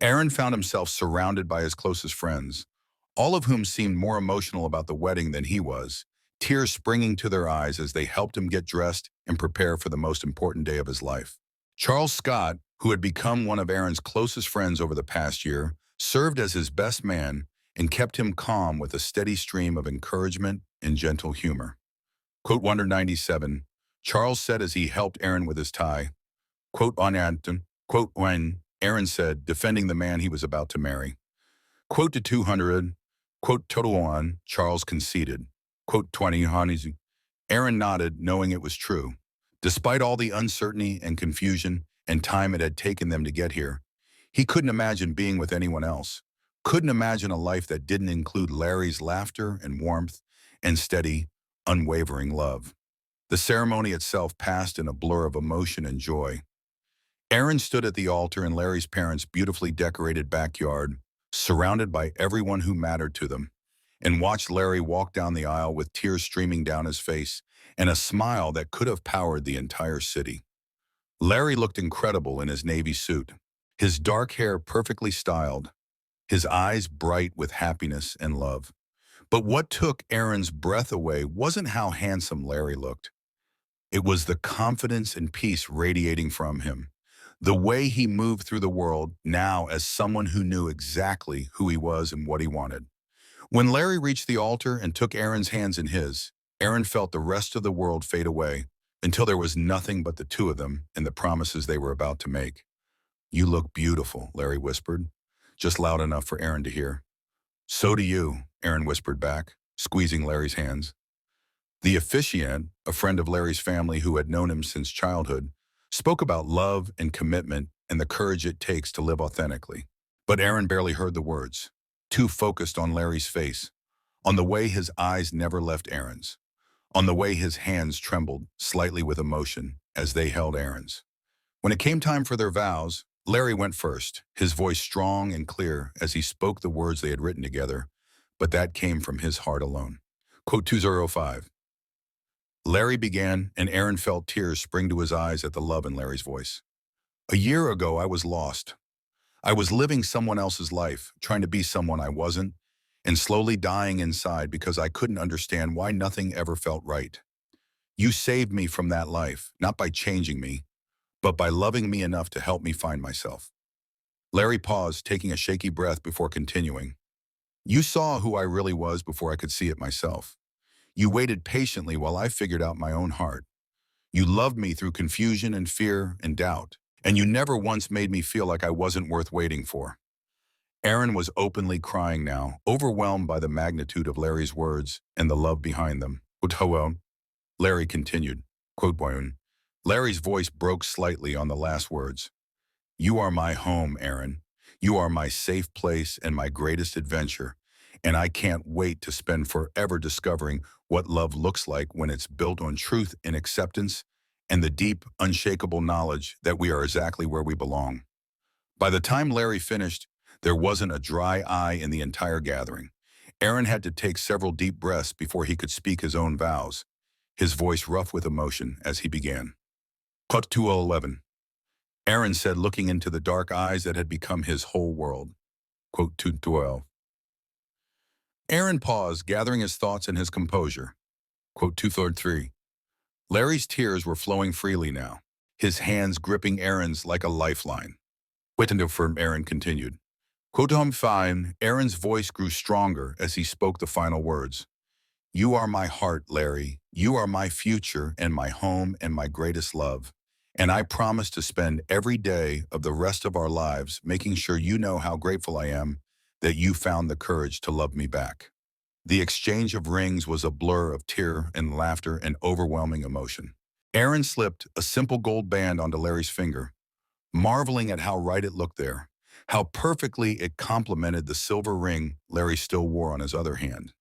Aaron found himself surrounded by his closest friends, all of whom seemed more emotional about the wedding than he was, tears springing to their eyes as they helped him get dressed and prepare for the most important day of his life. Charles Scott, who had become one of Aaron's closest friends over the past year, served as his best man and kept him calm with a steady stream of encouragement and gentle humor. Quote 197, Charles said as he helped Aaron with his tie. Quote on Anton, quote when Aaron said, defending the man he was about to marry. Quote to 200, quote total on, Charles conceded. Quote 20, honeys. Aaron nodded, knowing it was true. Despite all the uncertainty and confusion and time it had taken them to get here, he couldn't imagine being with anyone else. Couldn't imagine a life that didn't include Larry's laughter and warmth and steady, unwavering love. The ceremony itself passed in a blur of emotion and joy. Aaron stood at the altar in Larry's parents' beautifully decorated backyard, surrounded by everyone who mattered to them, and watched Larry walk down the aisle with tears streaming down his face and a smile that could have powered the entire city. Larry looked incredible in his navy suit, his dark hair perfectly styled, his eyes bright with happiness and love. But what took Aaron's breath away wasn't how handsome Larry looked. It was the confidence and peace radiating from him, the way he moved through the world now as someone who knew exactly who he was and what he wanted. When Larry reached the altar and took Aaron's hands in his, Aaron felt the rest of the world fade away until there was nothing but the two of them and the promises they were about to make. You look beautiful, Larry whispered, just loud enough for Aaron to hear. So do you, Aaron whispered back, squeezing Larry's hands. The officiant, a friend of Larry's family who had known him since childhood, spoke about love and commitment and the courage it takes to live authentically. But Aaron barely heard the words, too focused on Larry's face, on the way his eyes never left Aaron's, on the way his hands trembled slightly with emotion as they held Aaron's. When it came time for their vows, Larry went first, his voice strong and clear as he spoke the words they had written together, but that came from his heart alone. Quote 205. Larry began, and Aaron felt tears spring to his eyes at the love in Larry's voice. A year ago, I was lost. I was living someone else's life, trying to be someone I wasn't, and slowly dying inside because I couldn't understand why nothing ever felt right. You saved me from that life, not by changing me, but by loving me enough to help me find myself. Larry paused, taking a shaky breath before continuing. You saw who I really was before I could see it myself. You waited patiently while I figured out my own heart. You loved me through confusion and fear and doubt, and you never once made me feel like I wasn't worth waiting for. Aaron was openly crying now, overwhelmed by the magnitude of Larry's words and the love behind them. Larry continued, quote, Larry's voice broke slightly on the last words. You are my home, Aaron. You are my safe place and my greatest adventure, and I can't wait to spend forever discovering what love looks like when it's built on truth and acceptance and the deep, unshakable knowledge that we are exactly where we belong. By the time Larry finished, there wasn't a dry eye in the entire gathering. Aaron had to take several deep breaths before he could speak his own vows, his voice rough with emotion as he began. Cut 211. Aaron said, looking into the dark eyes that had become his whole world. Quote 212. Aaron paused, gathering his thoughts and his composure. Quote 233. Larry's tears were flowing freely now, his hands gripping Aaron's like a lifeline. Wait until firm, Aaron continued. Quote him fine, Aaron's voice grew stronger as he spoke the final words. You are my heart, Larry, You are my future and my home and my greatest love. And I promise to spend every day of the rest of our lives making sure you know how grateful I am that you found the courage to love me back." The exchange of rings was a blur of tear and laughter and overwhelming emotion. Aaron slipped a simple gold band onto Larry's finger, marveling at how right it looked there, how perfectly it complemented the silver ring Larry still wore on his other hand.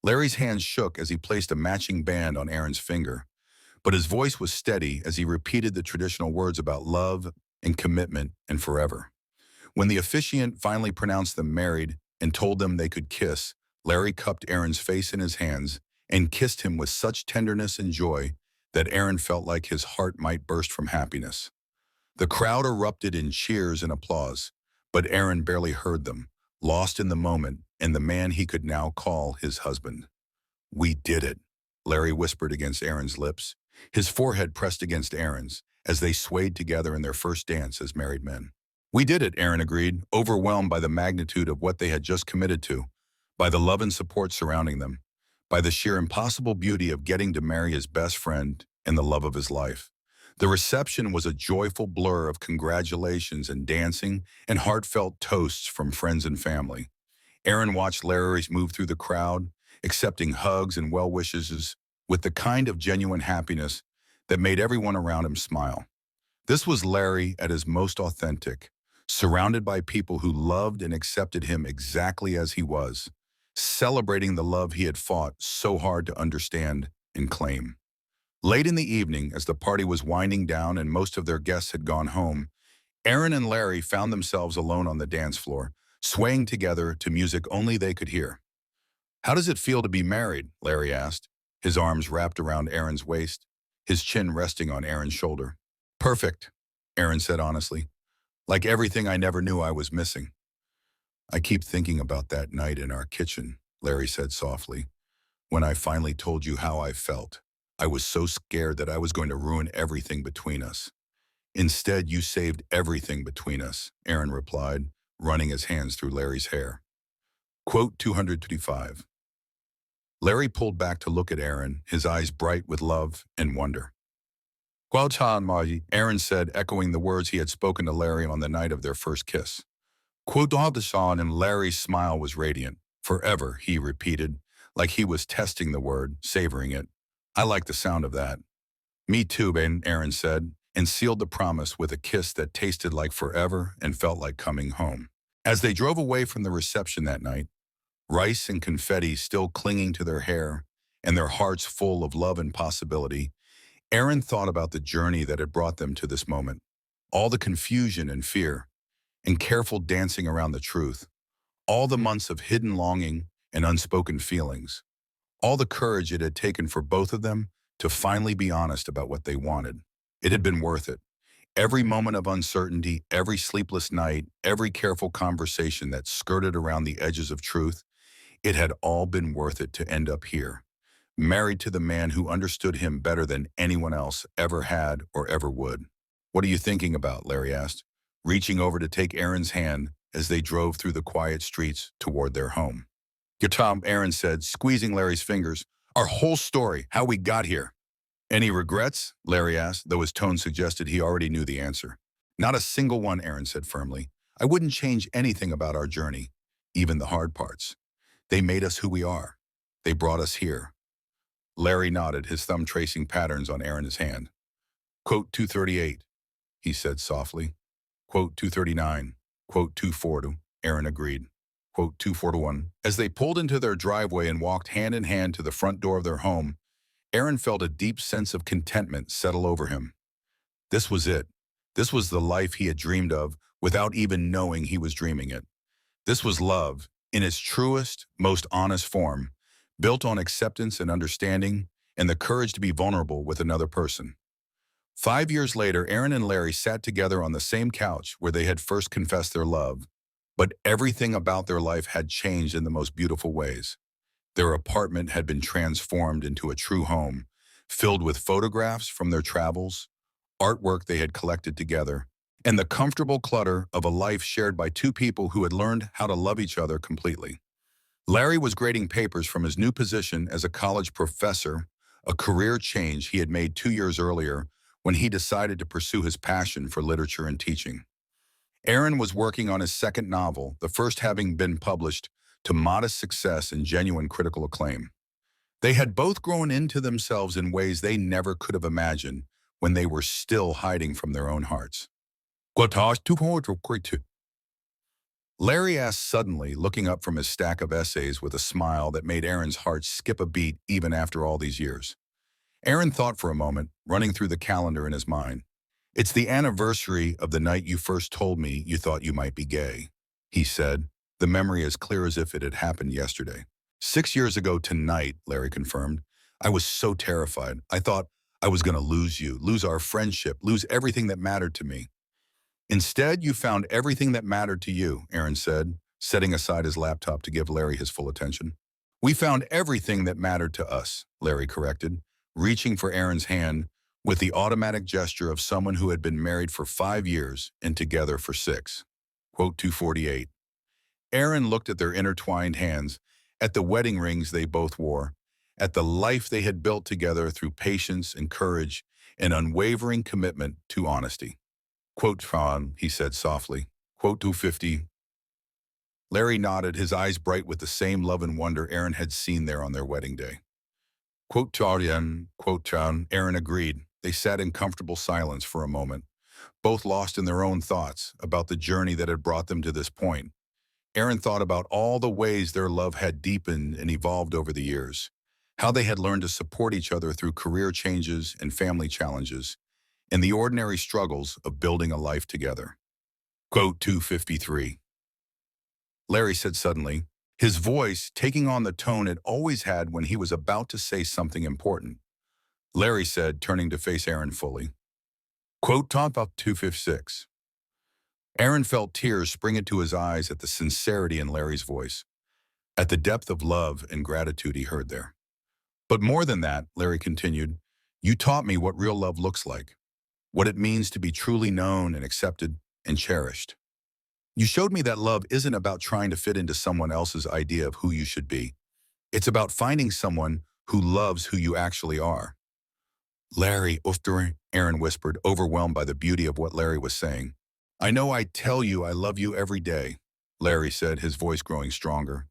Larry's hands shook as he placed a matching band on Aaron's finger, but his voice was steady as he repeated the traditional words about love and commitment and forever. When the officiant finally pronounced them married and told them they could kiss, Larry cupped Aaron's face in his hands and kissed him with such tenderness and joy that Aaron felt like his heart might burst from happiness. The crowd erupted in cheers and applause, but Aaron barely heard them, lost in the moment and the man he could now call his husband. "We did it," Larry whispered against Aaron's lips, his forehead pressed against Aaron's, as they swayed together in their first dance as married men. "We did it," Aaron agreed, overwhelmed by the magnitude of what they had just committed to, by the love and support surrounding them, by the sheer impossible beauty of getting to marry his best friend and the love of his life. The reception was a joyful blur of congratulations and dancing and heartfelt toasts from friends and family. Aaron watched Larry move through the crowd, accepting hugs and well wishes with the kind of genuine happiness that made everyone around him smile. This was Larry at his most authentic, surrounded by people who loved and accepted him exactly as he was, celebrating the love he had fought so hard to understand and claim. Late in the evening, as the party was winding down and most of their guests had gone home, Aaron and Larry found themselves alone on the dance floor, swaying together to music only they could hear. "How does it feel to be married?" Larry asked, his arms wrapped around Aaron's waist, his chin resting on Aaron's shoulder. "Perfect," Aaron said honestly. "Like everything I never knew I was missing." "I keep thinking about that night in our kitchen," Larry said softly. "When I finally told you how I felt, I was so scared that I was going to ruin everything between us. Instead, you saved everything between us," Aaron replied, running his hands through Larry's hair. Quote 225. Larry pulled back to look at Aaron, his eyes bright with love and wonder. "Well, Chan Marty," Aaron said, echoing the words he had spoken to Larry on the night of their first kiss. Quote Deshawn, and Larry's smile was radiant. "Forever," he repeated, like he was testing the word, savoring it. "I like the sound of that." "Me too," Ben, Aaron said, and sealed the promise with a kiss that tasted like forever and felt like coming home. As they drove away from the reception that night, rice and confetti still clinging to their hair and their hearts full of love and possibility, Aaron thought about the journey that had brought them to this moment, all the confusion and fear, and careful dancing around the truth, all the months of hidden longing and unspoken feelings, all the courage it had taken for both of them to finally be honest about what they wanted. It had been worth it. Every moment of uncertainty, every sleepless night, every careful conversation that skirted around the edges of truth, it had all been worth it to end up here, married to the man who understood him better than anyone else ever had or ever would. "What are you thinking about?" Larry asked, reaching over to take Aaron's hand as they drove through the quiet streets toward their home. "Your Tom," Aaron said, squeezing Larry's fingers. "Our whole story, how we got here." "Any regrets?" Larry asked, though his tone suggested he already knew the answer. "Not a single one," Aaron said firmly. "I wouldn't change anything about our journey, even the hard parts. They made us who we are. They brought us here." Larry nodded, his thumb tracing patterns on Aaron's hand. Quote 238, he said softly. Quote 239. Quote 240, Aaron agreed. Quote 241. As they pulled into their driveway and walked hand in hand to the front door of their home, Aaron felt a deep sense of contentment settle over him. This was it. This was the life he had dreamed of without even knowing he was dreaming it. This was love, in its truest, most honest form, built on acceptance and understanding and the courage to be vulnerable with another person. 5 years later, Aaron and Larry sat together on the same couch where they had first confessed their love, but everything about their life had changed in the most beautiful ways. Their apartment had been transformed into a true home, filled with photographs from their travels, artwork they had collected together, and the comfortable clutter of a life shared by two people who had learned how to love each other completely. Larry was grading papers from his new position as a college professor a career change he had made 2 years earlier when he decided to pursue his passion for literature and teaching. Aaron was working on his second novel, the first having been published to modest success and genuine critical acclaim. They had both grown into themselves in ways they never could have imagined when they were still hiding from their own hearts. Larry asked suddenly, looking up from his stack of essays with a smile that made Aaron's heart skip a beat even after all these years. Aaron thought for a moment, running through the calendar in his mind. "It's the anniversary of the night you first told me you thought you might be gay," he said, the memory as clear as if it had happened yesterday. "6 years ago tonight," Larry confirmed. "I was so terrified. I thought I was going to lose you, lose our friendship, lose everything that mattered to me." "Instead, you found everything that mattered to you," Aaron said, setting aside his laptop to give Larry his full attention. "We found everything that mattered to us," Larry corrected, reaching for Aaron's hand with the automatic gesture of someone who had been married for 5 years and together for 6. Quote 248. Aaron looked at their intertwined hands, at the wedding rings they both wore, at the life they had built together through patience and courage and unwavering commitment to honesty. "Quote Tron," he said softly. Quote 250. Larry nodded, his eyes bright with the same love and wonder Aaron had seen there on their wedding day. Quote Tron, quote Tron, Aaron agreed. They sat in comfortable silence for a moment, both lost in their own thoughts about the journey that had brought them to this point. Aaron thought about all the ways their love had deepened and evolved over the years, how they had learned to support each other through career changes and family challenges, and the ordinary struggles of building a life together. Quote 253. Larry said suddenly, his voice taking on the tone it always had when he was about to say something important. Larry said, turning to face Aaron fully. Quote top up 256. Aaron felt tears spring into his eyes at the sincerity in Larry's voice, at the depth of love and gratitude he heard there. "But more than that," Larry continued, "you taught me what real love looks like, what it means to be truly known and accepted and cherished. You showed me that love isn't about trying to fit into someone else's idea of who you should be. It's about finding someone who loves who you actually are." "Larry, Aaron whispered, overwhelmed by the beauty of what Larry was saying. "I know I tell you I love you every day," Larry said, his voice growing stronger.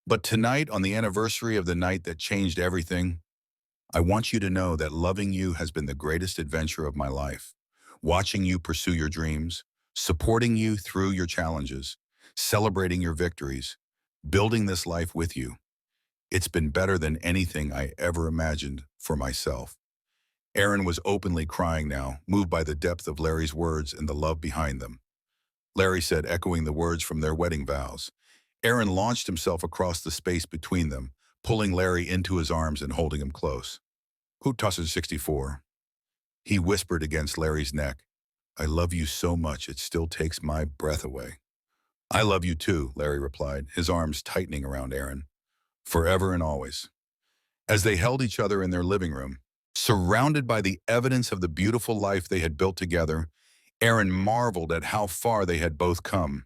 "But tonight, on the anniversary of the night that changed everything, I want you to know that loving you has been the greatest adventure of my life. Watching you pursue your dreams, supporting you through your challenges, celebrating your victories, building this life with you. It's been better than anything I ever imagined for myself." Aaron was openly crying now, moved by the depth of Larry's words and the love behind them. Larry said, echoing the words from their wedding vows. Aaron launched himself across the space between them, pulling Larry into his arms and holding him close. "Who tosses 64? He whispered against Larry's neck. "I love you so much it still takes my breath away." "I love you too," Larry replied, his arms tightening around Aaron. "Forever and always." As they held each other in their living room, surrounded by the evidence of the beautiful life they had built together, Aaron marveled at how far they had both come.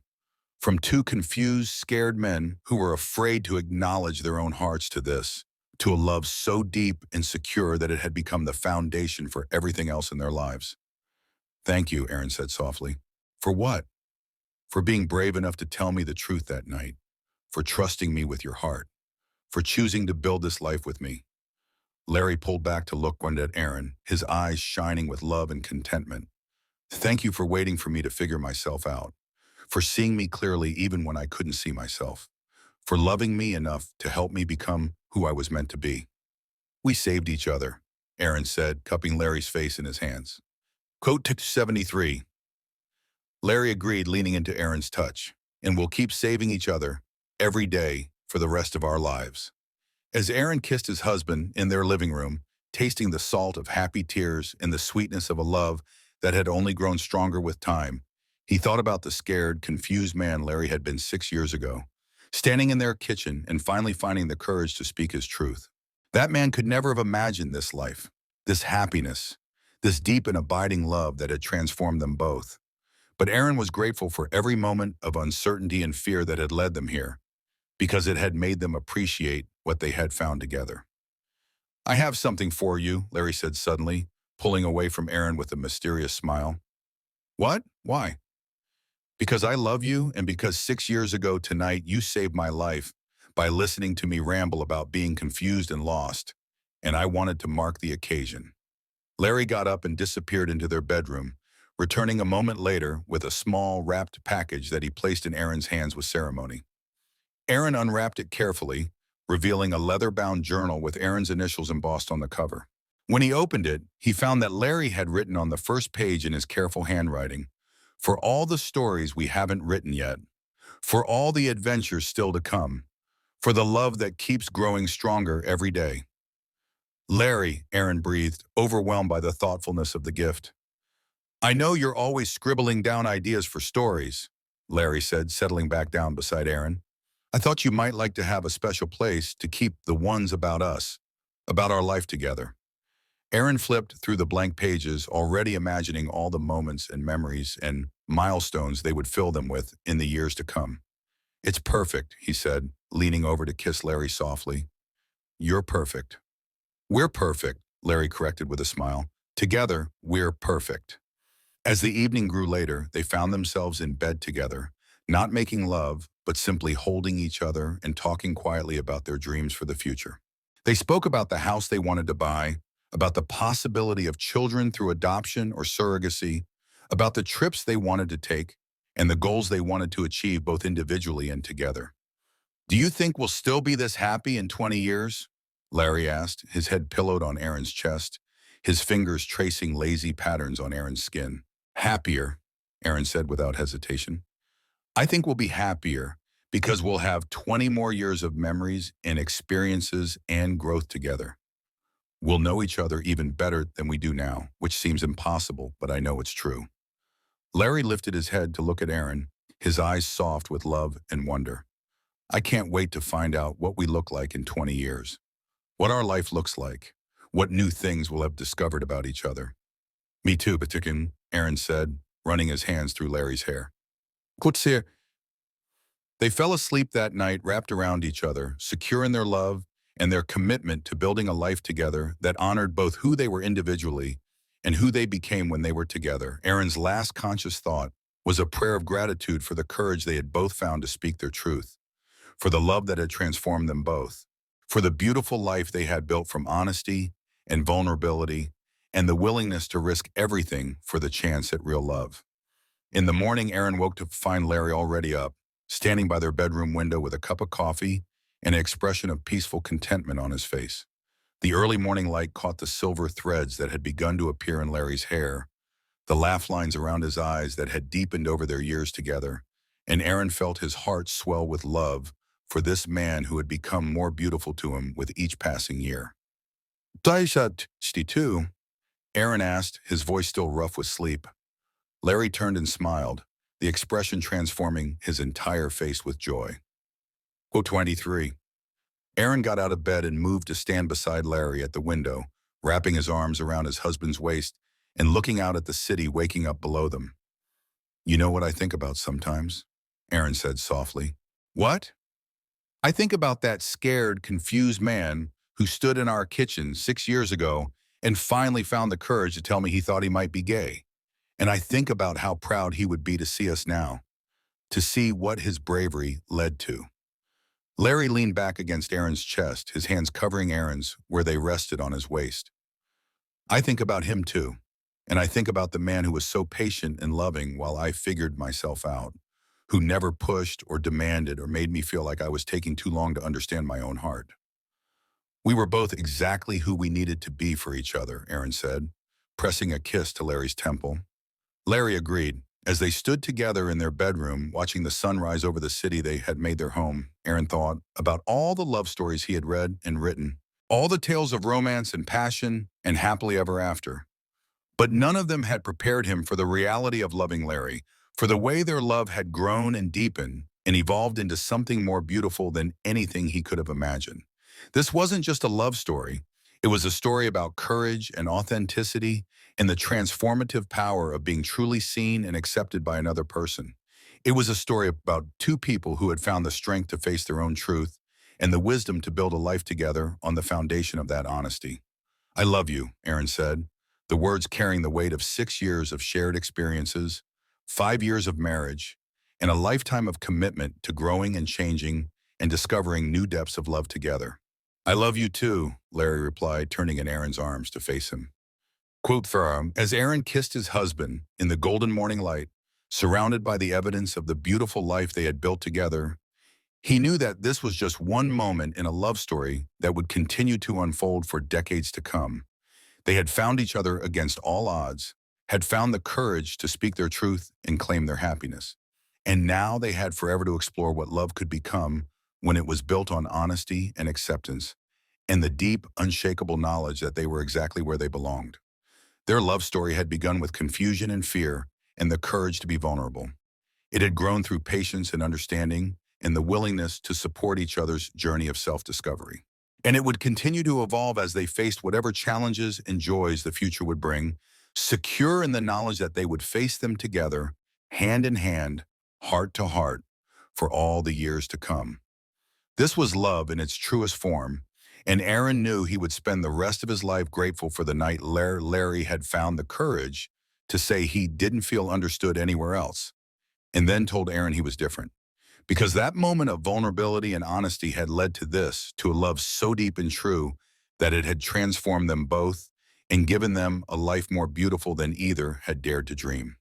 From two confused, scared men who were afraid to acknowledge their own hearts to this, to a love so deep and secure that it had become the foundation for everything else in their lives. "Thank you," Aaron said softly. "For what?" "For being brave enough to tell me the truth that night, for trusting me with your heart, for choosing to build this life with me." Larry pulled back to look one at Aaron, his eyes shining with love and contentment. "Thank you for waiting for me to figure myself out, for seeing me clearly even when I couldn't see myself, for loving me enough to help me become who I was meant to be." "We saved each other," Aaron said, cupping Larry's face in his hands. Quote 73. Larry agreed, leaning into Aaron's touch. "And we'll keep saving each other every day for the rest of our lives." As Aaron kissed his husband in their living room, tasting the salt of happy tears and the sweetness of a love that had only grown stronger with time, he thought about the scared, confused man Larry had been 6 years ago, standing in their kitchen and finally finding the courage to speak his truth. That man could never have imagined this life, this happiness, this deep and abiding love that had transformed them both. But Aaron was grateful for every moment of uncertainty and fear that had led them here, because it had made them appreciate what they had found together. I have something for you, Larry said suddenly, pulling away from Aaron with a mysterious smile. What? Why? Because I love you and because 6 years ago tonight you saved my life by listening to me ramble about being confused and lost, and I wanted to mark the occasion. Larry got up and disappeared into their bedroom, returning a moment later with a small, wrapped package that he placed in Aaron's hands with ceremony. Aaron unwrapped it carefully, revealing a leather-bound journal with Aaron's initials embossed on the cover. When he opened it, he found that Larry had written on the first page in his careful handwriting, "For all the stories we haven't written yet, for all the adventures still to come, for the love that keeps growing stronger every day." Larry, Aaron breathed, overwhelmed by the thoughtfulness of the gift. "I know you're always scribbling down ideas for stories," Larry said, settling back down beside Aaron. "I thought you might like to have a special place to keep the ones about us, about our life together." Aaron flipped through the blank pages, already imagining all the moments and memories and milestones they would fill them with in the years to come. "It's perfect," he said, leaning over to kiss Larry softly. "You're perfect." "We're perfect," Larry corrected with a smile. "Together, we're perfect." As the evening grew later, they found themselves in bed together, not making love, but simply holding each other and talking quietly about their dreams for the future. They spoke about the house they wanted to buy, about the possibility of children through adoption or surrogacy, about the trips they wanted to take, and the goals they wanted to achieve both individually and together. "Do you think we'll still be this happy in 20 years?" Larry asked, his head pillowed on Aaron's chest, his fingers tracing lazy patterns on Aaron's skin. "Happier," Aaron said without hesitation. "I think we'll be happier because we'll have 20 more years of memories and experiences and growth together. We'll know each other even better than we do now, which seems impossible, but I know it's true." Larry lifted his head to look at Aaron, his eyes soft with love and wonder. "I can't wait to find out what we look like in 20 years, what our life looks like, what new things we'll have discovered about each other." "Me too, Batikin," Aaron said, running his hands through Larry's hair. "Kutsir." They fell asleep that night wrapped around each other, secure in their love and their commitment to building a life together that honored both who they were individually and who they became when they were together. Aaron's last conscious thought was a prayer of gratitude for the courage they had both found to speak their truth, for the love that had transformed them both, for the beautiful life they had built from honesty and vulnerability, and the willingness to risk everything for the chance at real love. In the morning, Aaron woke to find Larry already up, standing by their bedroom window with a cup of coffee and an expression of peaceful contentment on his face. The early morning light caught the silver threads that had begun to appear in Larry's hair, the laugh lines around his eyes that had deepened over their years together, and Aaron felt his heart swell with love for this man who had become more beautiful to him with each passing year. "Daishat too?" Aaron asked, his voice still rough with sleep. Larry turned and smiled, the expression transforming his entire face with joy. Quote 23. Aaron got out of bed and moved to stand beside Larry at the window, wrapping his arms around his husband's waist and looking out at the city waking up below them. "You know what I think about sometimes?" Aaron said softly. "What?" "I think about that scared, confused man who stood in our kitchen 6 years ago and finally found the courage to tell me he thought he might be gay. And I think about how proud he would be to see us now, to see what his bravery led to." Larry leaned back against Aaron's chest, his hands covering Aaron's where they rested on his waist. "I think about him too, and I think about the man who was so patient and loving while I figured myself out, who never pushed or demanded or made me feel like I was taking too long to understand my own heart. We were both exactly who we needed to be for each other," Aaron said, pressing a kiss to Larry's temple. Larry agreed. As they stood together in their bedroom, watching the sunrise over the city they had made their home, Aaron thought about all the love stories he had read and written, all the tales of romance and passion and happily ever after. But none of them had prepared him for the reality of loving Larry, for the way their love had grown and deepened and evolved into something more beautiful than anything he could have imagined. This wasn't just a love story. It was a story about courage and authenticity and the transformative power of being truly seen and accepted by another person. It was a story about two people who had found the strength to face their own truth and the wisdom to build a life together on the foundation of that honesty. "I love you," Aaron said, the words carrying the weight of 6 years of shared experiences, 5 years of marriage, and a lifetime of commitment to growing and changing and discovering new depths of love together. "I love you too," Larry replied, turning in Aaron's arms to face him. Quote from, as Aaron kissed his husband in the golden morning light, surrounded by the evidence of the beautiful life they had built together, he knew that this was just one moment in a love story that would continue to unfold for decades to come. They had found each other against all odds, had found the courage to speak their truth and claim their happiness. And now they had forever to explore what love could become when it was built on honesty and acceptance, and the deep, unshakable knowledge that they were exactly where they belonged. Their love story had begun with confusion and fear and the courage to be vulnerable. It had grown through patience and understanding and the willingness to support each other's journey of self-discovery. And it would continue to evolve as they faced whatever challenges and joys the future would bring, secure in the knowledge that they would face them together, hand in hand, heart to heart, for all the years to come. This was love in its truest form, and Aaron knew he would spend the rest of his life grateful for the night Larry had found the courage to say he didn't feel understood anywhere else, and then told Aaron he was different. Because that moment of vulnerability and honesty had led to a love so deep and true that it had transformed them both and given them a life more beautiful than either had dared to dream.